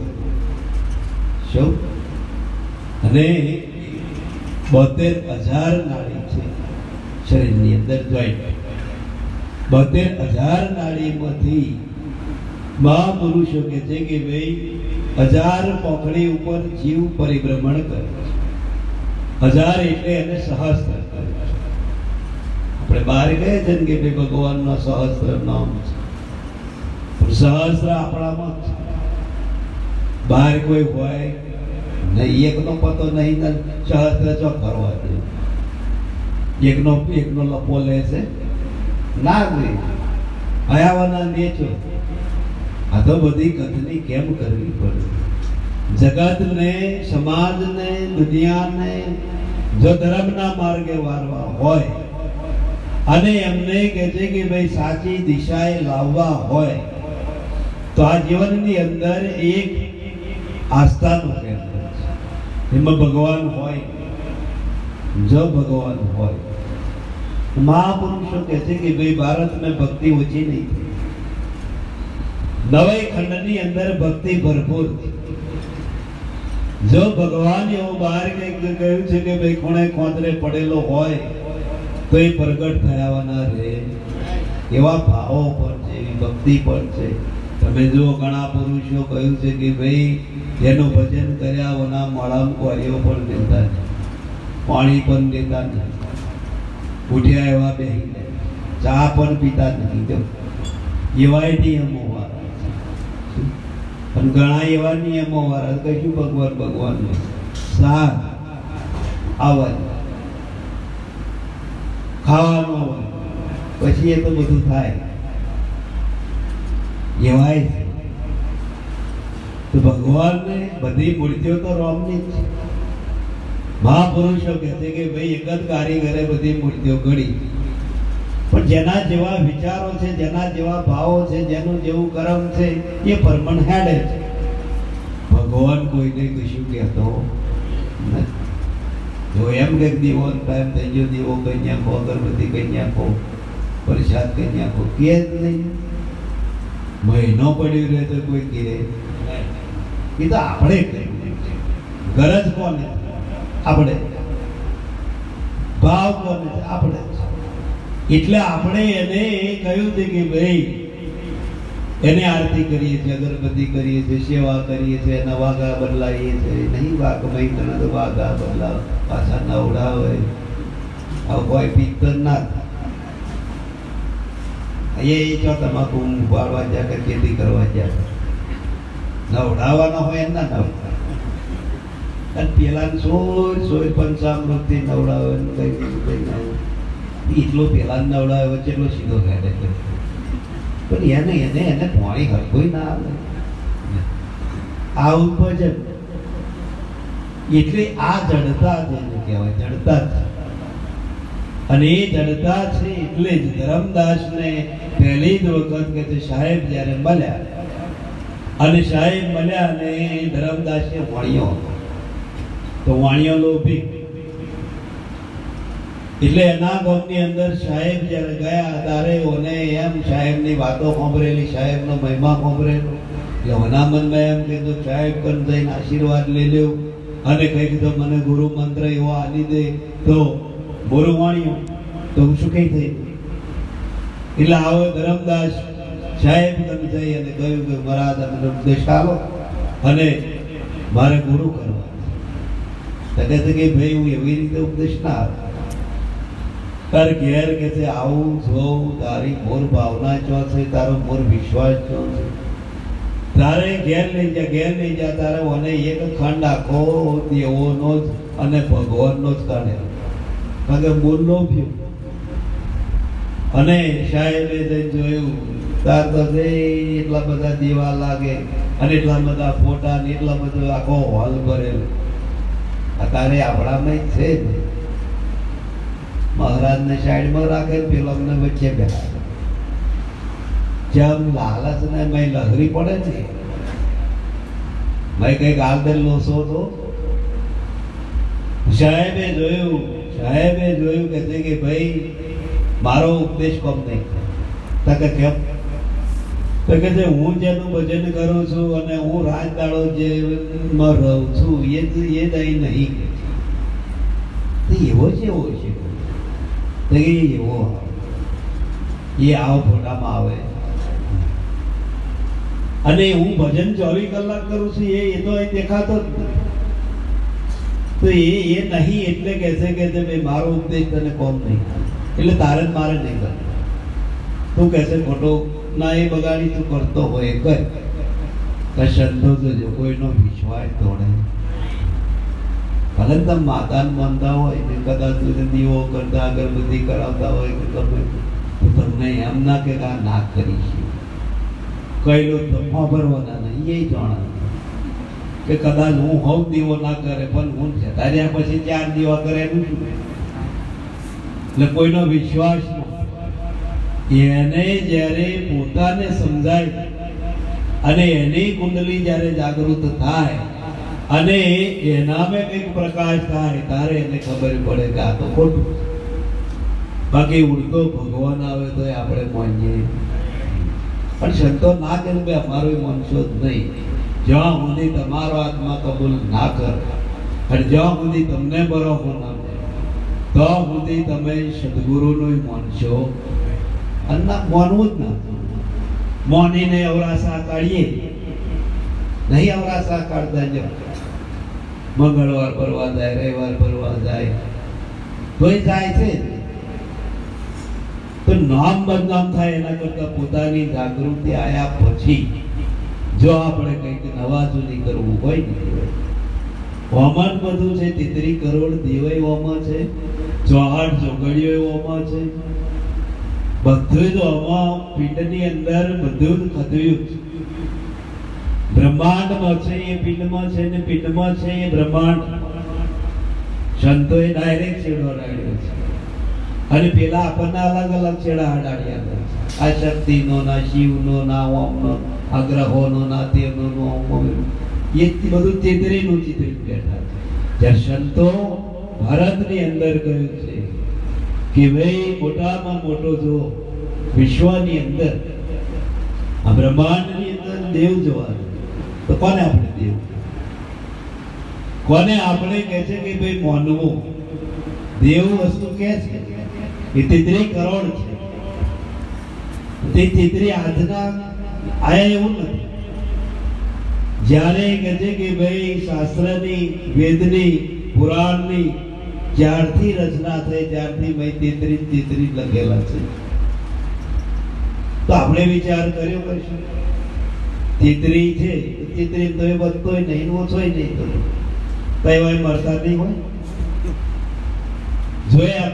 શું અને 72,000 નાડી છે શરીરની અંદર જોઈન્ટ. 72,000 નાડીમાંથી મહાપુરુષો કે છે કે ભાઈ 1000 પોખડી ઉપર જીવ પરિભ્રમણ કરે છે. 1000 એટલે એને સહસ્ત્ર કરે છે. આપણે બહાર ગયા છે ને કે ભાઈ ભગવાનનો સહસ્ત્ર નામ છે, સહસ્ત્ર આપણામાં છે. બહાર કોઈ હોય નહીં, એકનો પતો નહીં ને સહસ્ત્ર ચો કરવા દે. એકનો લપો લે છે ના લે હયાવાના લેચો. આ તો બધી કથની કેમ કરવી પડે? જગતને, સમાજને, દુનિયાને જો ધર્મના માર્ગે વારવા હોય અને એમને કહે છે કે ભાઈ સાચી દિશાએ લાવવા હોય તો આ જીવનની અંદર એક આસ્થાનું કેન્દ્ર છે. એમાં ભગવાન હોય. જો ભગવાન હોય મહાપુરુષો કહે છે કે ભાઈ ભારત में ભક્તિ ઓછી નહીં થઈ, નવે ખંડની અંદર ભક્તિ ભરપૂર થઈ. જો ભગવાન એવો બહાર કંઈક કહ્યું છે કે ભાઈ ખૂણે ખોતરે પડેલો હોય તો એ પ્રગટ થયાવાના રહે. એવા ભાવો પણ છે, એવી ભક્તિ પણ છે. તમે જો ઘણા પુરુષો કહ્યું છે કે ભાઈ એનું ભજન કર્યા વના મળામ કોરીઓ પણ દેતા છે. પાણી પણ દેતા નથી, ઉઠ્યા એવા બેહીને ચા પણ પીતા નથી. જો એવાય નિયમો વાળા અને ઘણા એવા નિયમો વાળા કહીશું ભગવાન સાર આવવાનું ખાવાનું આવવાનું પછી એ તો બધું થાય એવાય છે. તો ભગવાનને બધી મૂર્તિઓ તો રોમની જ છે. મહાપુરુષો કહે છે કે ભાઈ એક જ કારીગરે બધી મૂર્તિઓ ઘડી, પણ જેના જેવા વિચારો છે, જેના જેવા ભાવો છે, જેનું જેવું કર્મ છે એ પરમણ હેડે છે. ભગવાન કોઈને કશું કહેતો નથી. જો એમ કે દીવો ટાઈમ થઈ ગયો, દીવો કઈ નાખો, અગરબત્તી કઈ નાખો, પ્રસાદ કઈ નાખો, કે જ નહીં. મહિનો પડ્યો રહે તો કોઈ કહે એ તો આપણે કર્યું. ગરજ કોને? આપણે. ભાવ કોને? આપણે. એટલે આપણે એને કહ્યું છે કે ભાઈ એને આરતી કરીએ છીએ, અગરબત્તી કરીએ છીએ, સેવા કરીએ છીએ, એના વાઘા બદલાવીએ છીએ. નહીં વાઘ મહી તને તો વાઘા બદલાવ, પાછા નવડાવે. હવે કોઈ પિત્તર ના થાય એ ચો તમાકુ ઉપાડવા જાય કે ખેતી કરવા જાય, નવડાવવાનો હોય એમ ના નવડાવે. અને પેલા સોય પંચામૃતથી નવડાવે એટલો પેલા નવડાવે વચ્ચે એટલો સીધો કાઢે. પણ એને પાણી હરખું ના આવે. આવું ભજન એટલે આ જડતા જેને કહેવાય, જડતા છે. અને એ જડતા છે એટલે જ ધરમદાસને પહેલી જ વખત કે છે સાહેબ જ્યારે મળ્યા, અને સાહેબ મળ્યા અને ધરમદાસે વાણિયો હતો, તો વાણિયો લોભી એટલે એના ગામની અંદર સાહેબ જ્યારે ગયા ત્યારે ઓને એમ સાહેબની વાતો સાંભળેલી, સાહેબનો મહિમા સાંભળેલો એટલે ઓના મનમાં એમ કીધું સાહેબ કન જઈને આશીર્વાદ લઈ લેવું અને કઈ કીધું મને ગુરુ મંત્ર એવો આલી દે તો બોરું વાણ્યો તો હું શું કઈ થઈ. એટલે આવો ધરમદાસ સાહેબ કન જઈ અને કહ્યું કે મહારાજ અમને ઉપદેશ આલો અને મારે ગુરુ કરવા. તો કહે છે કે ભાઈ હું એવી રીતે ઉપદેશ ના આપું. તાર ઘેર કે છે આવું જોઉં, તારી મોર ભાવના ચો છે, તારો મોર વિશ્વાસ ચો છે, તારે ઘેર લઈ જા તારે મને એક ખંડ આખો દેવોનો જ અને ભગવાનનો જ કાઢે. કારણ કે મૂળ લોભ્યું. અને સાહેબે જઈને જોયું તાર તો એટલા બધા દીવા લાગે અને એટલા બધા ફોટા ને એટલા બધો આખો હોલ ભરેલો. તારે આપણામાં જ છે ને. મહારાજને સાઈડમાં રાખે, પેલો અમને વચ્ચે બેઠા. જેમ લાલચ ને મેં લહરી પડે છે, મેં કઈક આગળ લોસો તો સાહેબે જોયું કે છે કે ભાઈ મારો ઉપદેશ કમ નહીં. તો કે કેમ? તો કે છે હું જેનું ભજન કરું છું અને હું રાત દાડો જે રહું છું એ દઈ નહીં. એવો છે એવો છે એવો એ આવો ફોટામાં આવે. અને હું ભજન 24 કલાક કરું છું એ તો દેખાતો જ નથી. તો એ નહીં એટલે કહે છે કે ભાઈ મારો ઉપદેશ તને કોમ નહીં, એટલે તારે જ મારે નહીં કરે. તું કહે છે ખોટો ના એ બગાડી તું કરતો હોય કર. સંતોષ જો કોઈનો વિશ્વાસ તોડે. ભલે તમે માતાને માનતા હોય ને કદાચ દીવો કરતા અગરબત્તી કરાવતા હોય કે તમે તો તમને એમ ના કે આ ના કરી કહેલું ધમ્મા ભરવાના નહીં. એ જાણે કે કદાચ હું હોઉં દીવો ના કરે પણ હું જતા રહ્યા પછી 4 દીવા કરે એનું શું? એટલે કોઈનો વિશ્વાસ એને જ્યારે પોતાને સમજાય અને એની કુંડલી જ્યારે જાગૃત થાય અને એનામે કંઈક પ્રકાશ થાય ત્યારે એને ખબર પડે કે આ તો ખોટું. બાકી ઉડતો ભગવાન આવે તો આપણે માનીએ, પણ સંતો ના કે ભાઈ અમારો માનશો જ નહીં. જ્યાં સુધી તમારો આત્મા કબૂલ ના કરે અને જ્યાં સુધી તમને બરોબર ના મળે તો સુધી તમે સદગુરુનું માનશો અને માનવું જ ના. મોનીને અવરાસા કાઢીએ નહીં, અવરાસા કાઢતા જ મંગળવાર ભરવા જાય, રવિવાર ભરવા જાય, તોય જાય છે. તો નામ બદનામ થાય એના કરતા પોતાની જાગૃતિ આયા પછી જો આપણે કંઈક નવા જૂની કરવું હોય ને, હોમન બધું છે, 33 કરોડ દેવાય હોમાં છે, 64 જોગડીઓ હોમાં છે, બધું જ હોમાં પિંડની અંદર બધું જ ખતવ્યું છે. બ્રહ્માંડમાં છે એ પિંડમાં છે ને પિંડમાં છે એ બ્રહ્માંડ. સંતોએ ડાયરેક્ટ છેડો અડાડ્યો છે અને પેલા આપણને અલગ અલગ છેડા અડાડ્યા છે. આ શક્તિનો ના શિવનો ના ઓમનો આ ગ્રહોનો ના તેનો નો એ બધું તેતરીનું ચિત્રિત બેઠા છે. જ્યારે સંતો ભારતની અંદર કહ્યું છે કે ભાઈ મોટામાં મોટો જો વિશ્વની અંદર આ બ્રહ્માંડની અંદર દેવ જોવાનું, તો કોને આપણે દેવ, કોને આપણે કહે છે કે ભાઈ માનવું? દેવ વસ્તુ કે છે એ 33 કરોડ છે. તે 33 આજના આયા એવું નથી. જ્યારે કહે છે કે ભાઈ શાસ્ત્રની, વેદની, પુરાણની જ્યારથી રચના થઈ ત્યારથી મેં 33 લખેલા છે. તો આપણે વિચાર કર્યો કશું 33 છે, 33 તો એ વધતોય નહીં, ઓછોય નહીં, કઈ હોય મળતા નહીં હોય. જોયા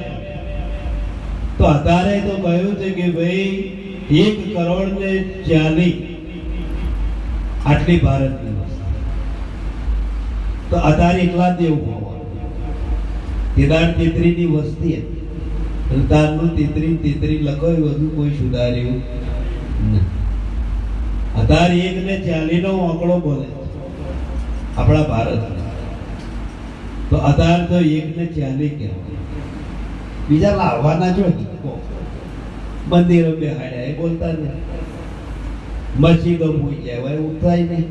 તો અત્યારે તો કહ્યું છે કે ભાઈ 1 કરોડ ને 40 આટલી ભારતની વસ્તી. તો અત્યારે એકલા જ એવું હોવાનું. તેદાર 33 ની વસ્તી હતી, તારનું 33 લખાયું, બધું કોઈ સુધાર્યું નહીં. અત્યારે 1 ને 40 નો આંકડો બોલે આપણા ભારતમાં. તો અત્યારે તો 1 ને 40 કહેવાય. બીજા લાવવાના જો મંદિરો બેહાડ્યા એ બોલતા નહીં, મસ્જિદો પૂઈ જાય હોય ઉઠાય નહીં,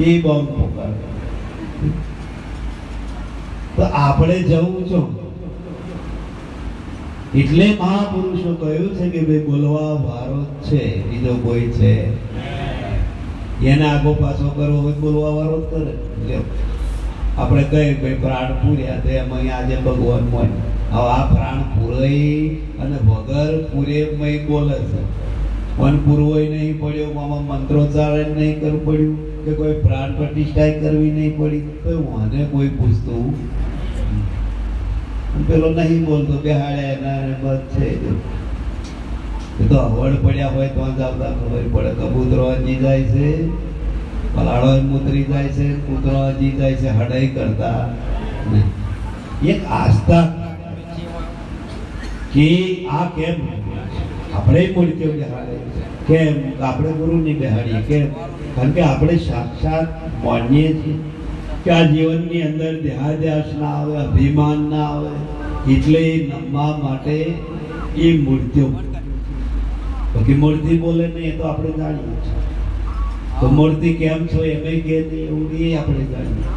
એ બોમ્બ પોકારે. તો આપણે જવું છો એટલે મહાપુરુષો કહ્યું છે કે ભાઈ બોલવા વારો છે, બીજો કોઈ છે એને આગો પાછો કરવો હોય બોલવા વાળો જ કરે. આપણે કહીએ ભાઈ પ્રાણ પૂર્યા તો એમાં આજે ભગવાન મોય. હવે આ પ્રાણ પૂરાઈ અને વગર પૂરે બોલે છે. મન પૂરવોય નહીં પડ્યો, આમાં મંત્રોચ્ચારણ નહીં કરવું પડ્યું કે કોઈ પ્રાણ પ્રતિષ્ઠા કરવી નહીં પડી, તો મને કોઈ પૂછતું પેલો નહીં બોલતો બેહાડ્યા એના બસ છે. એ તો અવળ પડ્યા હોય તો જ આવતા ખબર પડે. કબૂતરો હજી જાય છે, પલાળો મુતરી જાય છે, કૂતરો હજી જાય છે, હડાઈ કરતા નહીં. એક આસ્થા કે આ કેમ આપણે મૂર્તિઓ બેહાડે, કેમ આપણે ગુરુની બેહાડીએ, કેમ? કારણ કે આપણે સાક્ષાત માનીએ છીએ કે આ જીવનની અંદર દેહાદ્યાસ ના આવે, અભિમાન ના આવે, એટલે નમવા માટે એ મૂર્તિઓ. બાકી મૂર્તિ બોલે નહીં એ તો આપણે જાણીએ છીએ. તો મૂર્તિ કેમ છો એમ કે નહીં એવું એ આપણે જાણીએ.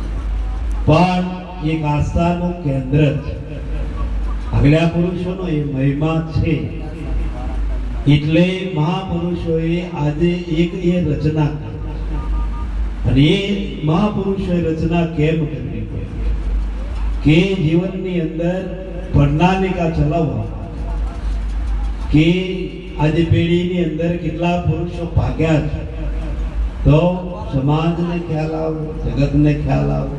પણ એક આસ્થાનું કેન્દ્ર છે. આગલા પુરુષોનો એ મહિમા છે. એટલે મહાપુરુષોએ આજે એક એ રચના કરી. અને એ મહાપુરુષોએ રચના કેમ કરવી કે જીવનની અંદર પ્રણાલિકા ચલાવવા, કે આજે પેઢીની અંદર કેટલા પુરુષો ભાગ્યા છે, તો સમાજને ખ્યાલ આવે, જગતને ખ્યાલ આવે,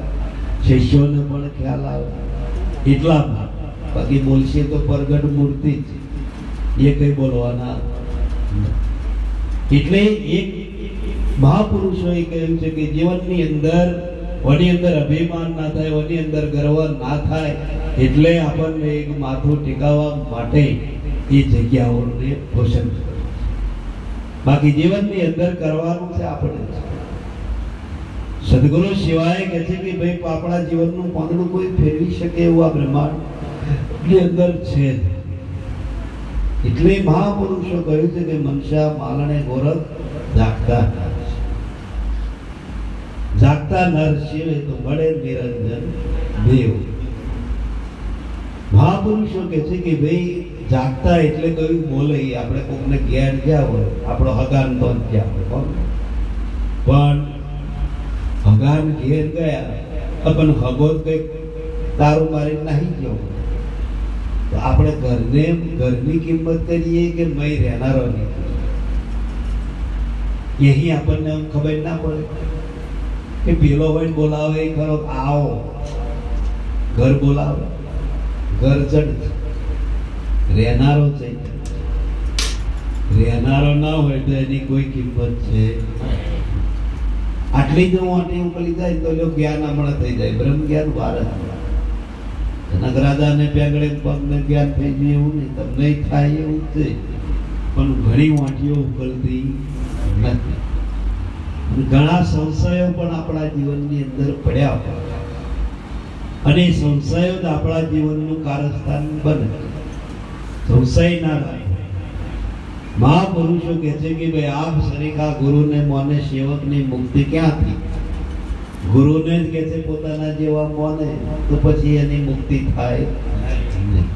શિષ્યોને પણ ખ્યાલ આવે. એટલામાં બાકી બોલશે તો પ્રગટ મૂર્તિ છે, એ કઈ બોલવાના. એટલે એક મહાપુરુષોએ કહ્યું છે કે જીવનની અંદર વની અંદર અભિમાન ના થાય, વની અંદર ગર્વ ના થાય, એટલે આપણને એક માથું ટેકાવવા માટે એ જગ્યાઓને પસંદ કરે. બાકી જીવનની અંદર કરવાનું છે આપણે. સદગુરુ સિવાય કહે છે કે ભાઈ આપણા જીવનનું પાંદડું કોઈ ફેરવી શકે એવું આ બ્રહ્માંડ ની અંદર છે. એટલે મહાપુરુષો કહ્યું છે કે મનસા માલણે ગોરખ જાગતા જાગતા નર શિવે તો મળે નિરંજન દેવ. મહાપુરુષો કહે છે કે ભાઈ જાગતા એટલે કયું બોલે, આપણે કોકને ઘેર ગયા હોય, આપણો હગાન તો ગયા હોય, પણ હગાન ઘેર ગયા પણ હગો કઈક દારૂ મારી નાહી ગયો. તો આપણે ઘરની કિંમત કરીએ કે મય રહેનારોની? यही આપણને ખબર ના પડે કે પેલો હોય બોલાવે ખરો, આવો ઘર બોલાવે, ઘર ચડ રહેનારો છે. રહેનારો ના હોય તો એની કોઈ કિંમત છે. આટલી જ વાટી ઉકલી જાય તો જ્ઞાન હમણાં થઈ જાય, બ્રહ્મ જ્ઞાન વાર નગરાદાને પેગડે પગને જ્ઞાન થઈ ગયું એવું નહીં, તમને થાય એવું છે. પણ ઘણી વાટીઓ ઉકલતી નથી. ઘણા સંશયો પણ આપણા જીવનની અંદર પડ્યા હોય અને સંશયો જ આપણા જીવનનું કારસ્થાન બને. સંશય ના થાય. મહાપુરુષો કહે છે કે ભાઈ આપ સરીખા ગુરુને મોને સેવકની મુક્તિ ક્યાંથી? ગુરુને જ કહે છે પોતાના જેવા મોને તો પછી એની મુક્તિ થાય નહીં.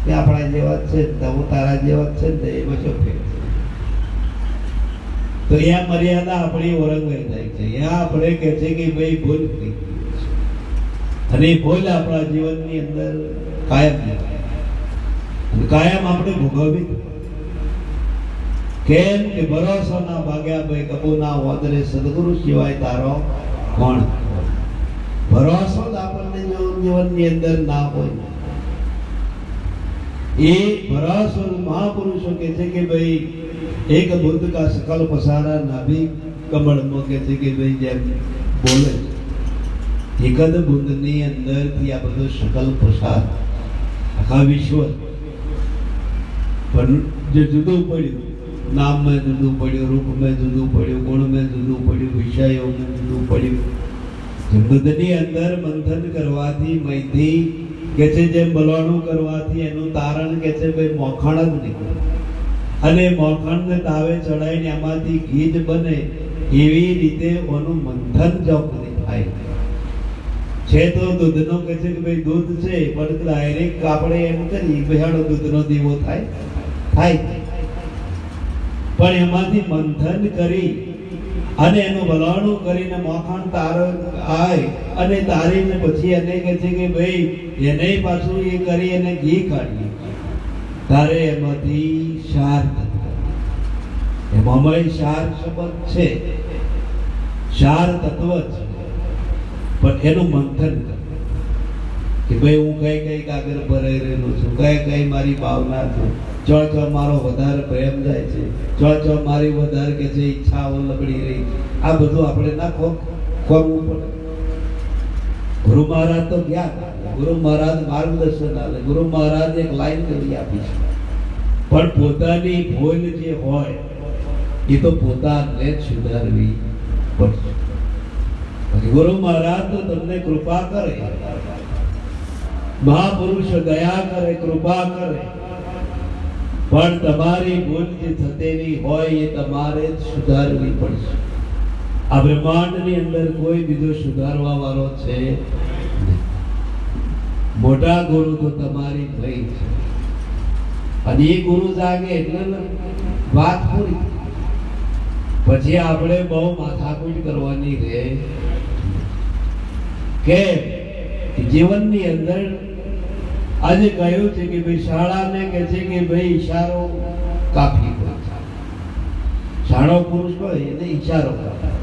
કે આપણા જેવા છે તો તારા જેવા છે ને એમાં શું ફેર? તો આ મર્યાદા આપણી ઓળંગાઈ જાય છે. આપણે કહે છે કે ભાઈ ભૂલ થઈ અને એ ભૂલ આપણા જીવનની અંદર કાયમ અને કાયમ આપણે ભોગવવી. કેમ કે ભરોસો ના ભાગ્યા ભાઈ કબૂના વાદરે સદગુરુ સિવાય તારો કોણ? ભરોસો જ આપણને જીવનની અંદર ના હોય. એ ભરોસો મહાપુરુષો કહે છે કે ભાઈ एक बुद्ध का सकल पसारा नाभि कमल में कहते कि भाई जेम बोले एक ज बुद्ध ની અંદર થી આ બધો सकल पसार આખા વિશ્વ પણ જે જુદું પડ્યું, નામ में જુદું પડ્યું, રૂપ में જુદું પડ્યું, ગુણ में જુદું પડ્યું, વિષયો में જુદું પડ્યું. જે બુદ્ધ ની અંદર મંથન કરવાથી મૈથી કે છે જેમ બલવાનું કરવાથી એનું તારણ કે છે ભાઈ મોખણ જ નીકળે અને મોખણને તાવે ચડાવીને એમાંથી ઘી જ બને. એવી રીતે ઓનું મંથન ચોકડી થાય છે. તો દૂધનો કહે છે કે ભાઈ દૂધ છે પણ ડાયરેક્ટ આપણે એમ કરીએ ભાઈ દૂધનો દીવો થાય પણ એમાંથી મંથન કરી અને એનું વલણું કરીને મોખણ આય અને તારીને પછી એને કહે છે કે ભાઈ એને પાછું એ કરી અને ઘી કાઢીએ તારે એમાંથી શાર એમાં શાર શબ્દ છે, શાર તત્વ છે. પણ એનું મંથન કર કે ભાઈ હું કઈ કાગળ ભરાઈ રહેલો છું, કઈ મારી ભાવના છે, ચો મારો વધારે પ્રેમ જાય છે, ચો મારી વધારે કે છે ઈચ્છાઓ લબડી રહી. આ બધું આપણે ના ખોરવું પડે. ગુરુ મહારાજ તો ગયા, ગુરુ મહારાજ માર્ગદર્શન આલે, ગુરુ મહારાજ એક લાઈન કરી આપી છે. પણ પોતાની ભૂલ જે હોય એ તો પોતાને જ સુધારવી પડશે. ગુરુ મહારાજ તો તમને કૃપા કરે, મહાપુરુષ દયા કરે, કૃપા કરે, પણ તમારી ભૂલ જે થતેલી હોય એ તમારે જ સુધારવી પડશે. આ બ્રહ્માંડની અંદર કોઈ બીજો સુધારવા વાળો છે નહીં. મોટા ગુરુ તો તમારી થઈ છે અને એ ગુરુ જાગે એટલે વાત પૂરી. પછી આપણે બહુ માથાકૂટ કરવાની રહે. કે જીવનની અંદર આજે કહ્યું છે કે ભાઈ શાળાને કહે છે કે ભાઈ ઈશારો કાફી હોય. શાળો પુરુષ હોય એને ઈશારો કાફી.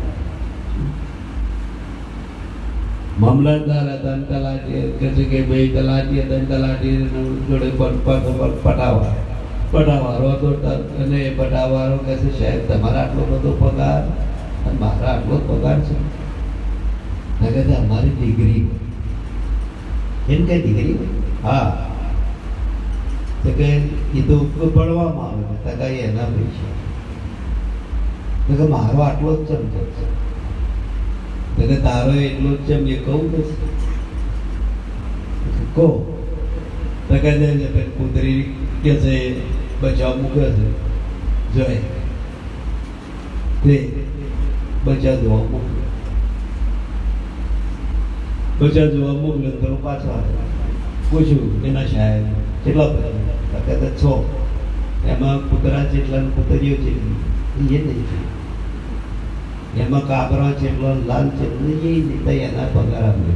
મામલતદાર હતા તલાટી કહે છે કે ભાઈ તલાટી હતા, તલાટી જોડે પટાવારો હતો અને પટાવારો કહે છે સાહેબ તમારા આટલો બધો પગાર અને મારા આટલો પગાર છે. કહે છે અમારી ડિગ્રી એમ કઈ ડિગ્રી હોય? હા. તો કે એ તો ભણવામાં આવે છે કઈ એના પૈસા. કે મારો આટલો જ ચમચો છે. કે તારો એટલો જ ચમ એ કહું બસ કહો. તો કહે છે પુત્રી કે છે બચાવ મૂકે છે જોઈ તે બચા જોવા મૂકે, બચા જોવા મોકલે તો પાછો પૂછ્યું એના સાહેબ કેટલા પૈસા? 6. એમાં કૂતરા જેટલા કૂતરીઓ જેટલી એ નહીં, એમાં કાબરા જેટલો લાલ જેટલો એ નહીં, એના પગાર આપે.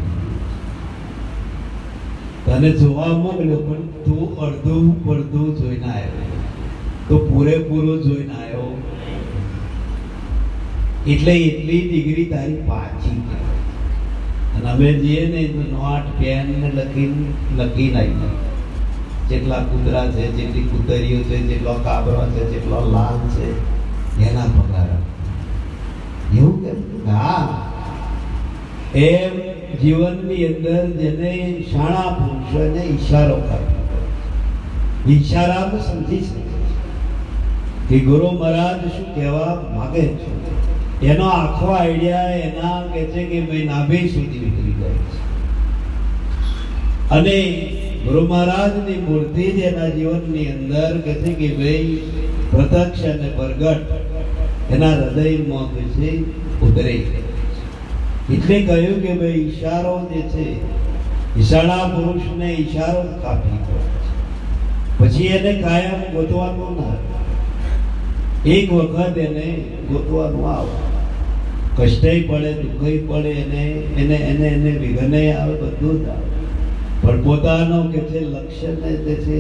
તને જોવા મોકલ્યો પણ તું અડધું પડધું જોઈને આવ્યો, તો પૂરેપૂરું જોઈને આવ્યો એટલે એટલી ડિગ્રી તારી પાછી. અને અમે જઈએ ને તો નોટ પેન ને લખી નાખી, જેટલા કૂતરા છે, જેટલી કૂતરીઓ છે, જેટલો કાબરો છે, જેટલો લાલ છે, એના પગાર એવું કે હા. એમ જીવનની અંદર જેને શાણા પુરુષોને ઈશારો કર્યો, ઈશારામાં સમજી શકે કે ગુરુ મહારાજ શું કહેવા માગે છે. એનો આખો આઈડિયા એના કે છે કે ભાઈ નાભી સુધી નીકળી જાય છે. અને ગુરુ મહારાજની મૂર્તિ જ એના જીવનની અંદર કે છે કે ભાઈ પ્રત્યક્ષ અને પ્રગટ એના હૃદયમાં કે છે ઉતરે. એટલે કહ્યું કે ભાઈ ઈશારો જે છે, ઈશાળા પુરુષને ઈશારો કાપી દો, પછી એને કાયમ ગોતવાનું ના, એક વખત એને ગોતવાનું આવે. કષ્ટય પડે, દુઃખય પડે, એને એને એને વિઘ્નય આવે, બધું જ આવે, પણ પોતાનો કે છે લક્ષ્યને જે છે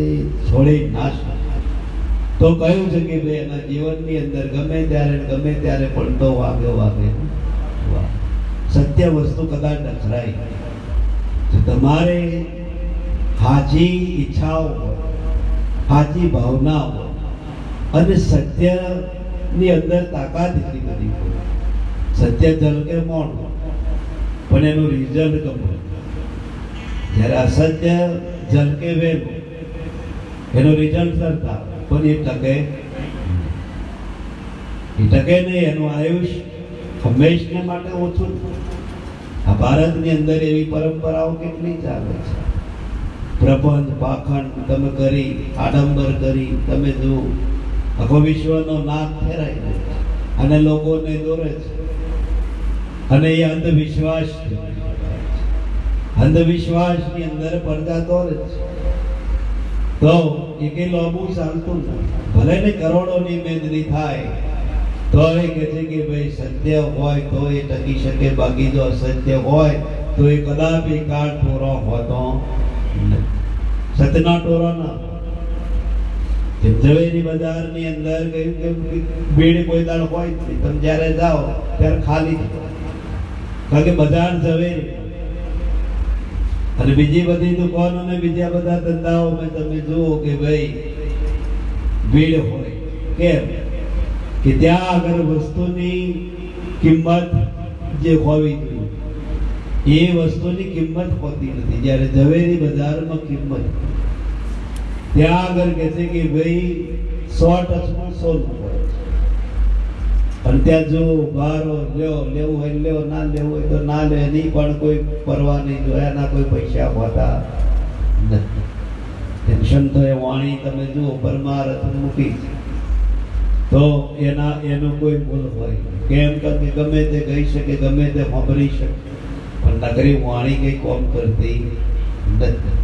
છોડી ના શકે. તો કહ્યું છે કે ભાઈ એના જીવનની અંદર ગમે ત્યારે પડતો વાગે. સત્ય વસ્તુ કદાચ ડખરાય, તો તમારે હાજી ઈચ્છાઓ હોય, હાજી ભાવના હોય અને સત્યની અંદર તાકાત એટલી બધી હોય. સત્ય ઝલકે મોણ પણ એનું રિઝલ્ટ ગમે, જ્યારે અસત્ય ઝલકે વેલું એનું રિઝલ્ટ સરતા પણ એ ટકે નહીં. એનું આયુષ્ય હંમેશને માટે ઓછું. આ ભારતની અંદર એવી પરંપરાઓ કેટલી ચાલે છે. પ્રપંચ પાખંડ તમે કરી, આડંબર કરી, તમે જો આખો વિશ્વનો નાશ ફેરાય છે અને લોકોને દોરે છે. અને એ અંધવિશ્વાસની અંદર પડદા દોરે છે. તો એ કઈ લોબુ ચાલતું નથી. ભલે ને કરોડોની મહેનત થાય તો એ કહે છે કે ભાઈ સત્ય હોય તો એ ટકી શકે, બાકી જો અસત્ય હોય તો એ કદાપી કાળ ટોરો હોતો નથી. સત્યનો ટોરો ના. ઝવેરી બજારની અંદર કહ્યું કે ભીડ કોઈ દાળ હોય જ નહીં. તમે જ્યારે જાઓ ત્યારે ખાલી, કારણ કે બજાર ઝવેરી. અને બીજી બધી દુકાનો ને બીજા બધા ધંધાઓમાં તમે જુઓ કે ભાઈ ભીડ હોય. કેમ કે ત્યાં આગળ વસ્તુની કિંમત જે હોવી જોઈએ એ વસ્તુની કિંમત હોતી નથી. જ્યારે ઝવેરી બજારમાં કિંમત, ત્યાં આગળ કહે છે કે ભાઈ 100% સોનું હોય. અને ત્યાં જો બારો લેવું હોય લેવો, ના લેવું હોય તો ના લે, નહીં પણ કોઈ પરવા નહીં, જોયાના કોઈ પૈસા હોતા નથી. ટેન્શન તો એ વાણી તમે જુઓ પરમારથ મૂકી તો એનું કોઈ ભૂલ હોય. કેમ કે ગમે તે કહી શકે, ગમે તે સાંભળી શકે, પણ નગરી વાણી કઈ કોમ કરતી નથી.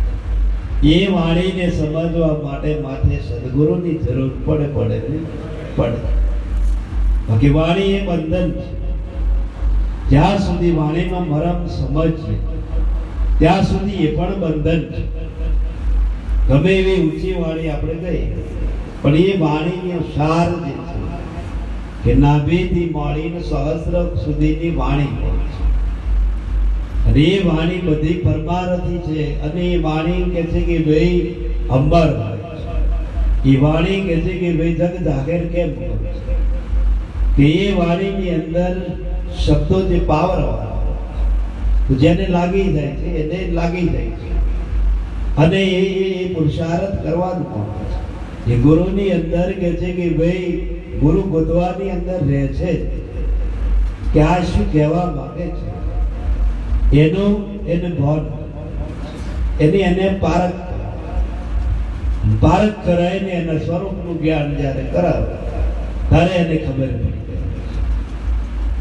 એ વાણીને સમજવા માટે માથે સદગુરુની જરૂર પડે. બાકી વાણી એ બંધન છે. જ્યાં સુધી વાણીનો મરમ સમજીએ ત્યાં સુધી એ પણ બંધન છે. ગમે એવી ઊંચી વાણી આપણે કહીએ, પણ એ વાણીનો સાર જે છે કે નાભીથી માંડીને સહસ્ર સુધીની વાણી હોય છે. અને એ વાણી બધી પરમારથી છે. અને એ વાણી કે છે કે ભાઈ અંબર હોય છે. એ વાણી કે છે કે ભાઈ જગ જાહેર કેમ હોય છે કે એ વાણીની અંદર શબ્દો જે પાવર વાળા તો જેને લાગી જાય છે એને લાગી જાય છે. અને એ પુરુષાર્થ કરવાનું પણ છે. એ ગુરુની અંદર કે છે કે ભાઈ ગુરુ ગોતવાની અંદર રહે છે કે આ શું કહેવા માંગે છે, એને ભાન, એને પારખ કરાય ને એના સ્વરૂપનું જ્ઞાન જ્યારે કરાવે ત્યારે એને ખબર પડી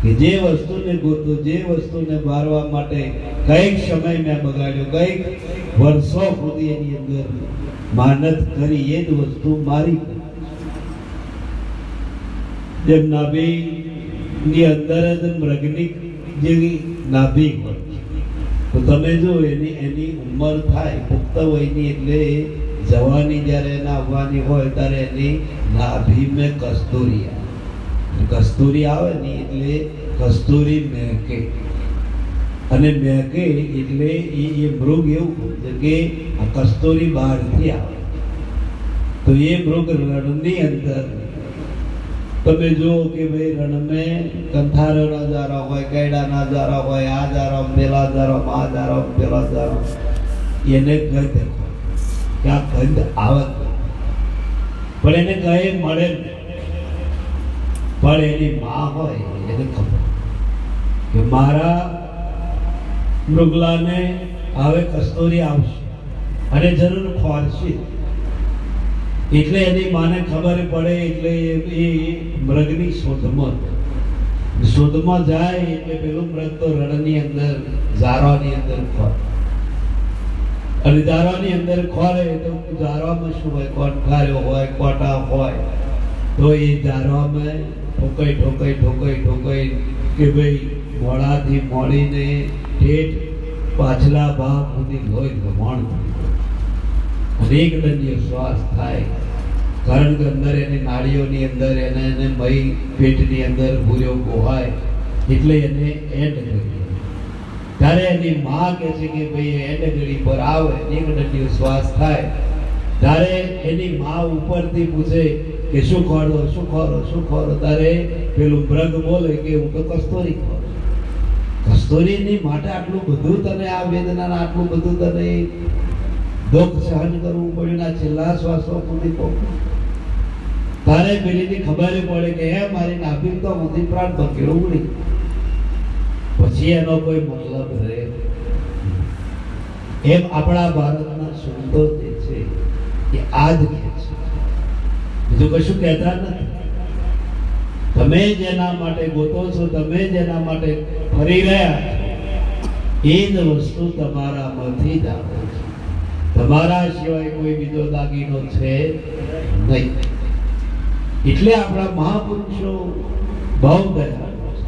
કે જે વસ્તુને ગોતો, જે વસ્તુને બારવા માટે કઈક સમય મેં બગાડ્યો, કઈક વર્ષો સુધી એની અંદર મહેનત કરી, એ જ વસ્તુ મારી. જેમ નાભીની અંદર જ મૃગની જેવી નાભી હોય, તો તમે જો એની ઉંમર થાય પુખ્ત વયની એટલે જવાની જ્યારે એને આવવાની હોય ત્યારે એની નાભી મેં કસ્તુરી આવે. કસ્તુરી આવે ને એટલે કસ્તુરી મહેકે, અને મહેકે એટલે એ મૃગ એવું છે કે આ કસ્તુરી બહારથી આવે. તો એ મૃગ રણની અંદર તમે જુઓ કે ભાઈ રણમાં કંથારો નજારા હોય, ગયડા નજારા હોય, આ જારો પેલા જારો આ જારો પેલા જારો, એને ગંધ કે આ ગંધ આવત, પણ એને કહે મળે પણ એની માં હોય એને ખબર કે મારા મૃગલાને હવે કસ્તુરી આવશે અને જરૂર ખોરશે. એટલે એની માને ખબર પડે એટલે એ મૃગની શોધમાં જાય. એટલે પેલું મૃગ તો રણની અંદર ઝારાની અંદર ખોરે, અને ઝારાની અંદર ખોરે તો ઝારામાં શું હોય, કોઠાર્યો હોય, કોટા હોય, તો એ ઝારામાં ઠોકાઈ કે ભાઈ મોડાથી મોડીને ઠેઠ પાછલા ભાગ સુધી લોહી ધમાણ અનેક દંડીય શ્વાસ થાય. કારણ કે અંદર એની નાડીઓની અંદર એને મય પેટની અંદર ભૂર્યો ગોહાય એટલે એને એન્ડ કરી. ત્યારે એની માં કહે છે કે ભાઈ એન્ડ ઘડી પર આવે, એક દંડીય શ્વાસ થાય ત્યારે એની માં ઉપરથી પૂછે કે શું ખોરો શું ખોરો શું ખોરો. ત્યારે પેલું મૃગ બોલે કે હું તો કસ્તુરી ખોરું. કસ્તુરીની માટે આટલું બધું તને આ વેદના, આટલું બધું તને દુઃખ સહન કરવું પડ્યું, ના છેલ્લા શ્વાસો સુધી પહોંચ્યું. તારે પેલીની ખબર પડે કે હે મારી નાભી તો મોટી પ્રાણ બકેડું ઉડી. પછી એનો કોઈ મતલબ રહે. એમ આપણા ભારતના સંતો જે છે એ આ જ કહે છે, બીજું કશું કહેતા નથી. તમે જેના માટે ગોતો છો, તમે જેના માટે ફરી રહ્યા છો, એ જ વસ્તુ તમારામાંથી જ આવે છે. તમારા સિવાય કોઈ બીજો દાગીનો છે નહીં. એટલે આપણા મહાપુરુષો બહુ દયાળુ છે.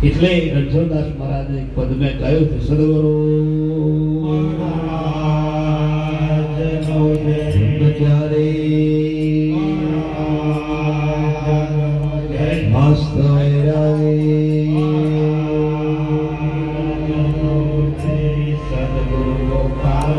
એટલે રણછોડદાસ મહારાજે એક પદમે કહ્યું છે, સદગુરુ મસ્ત સદગુરુ ગોપાલ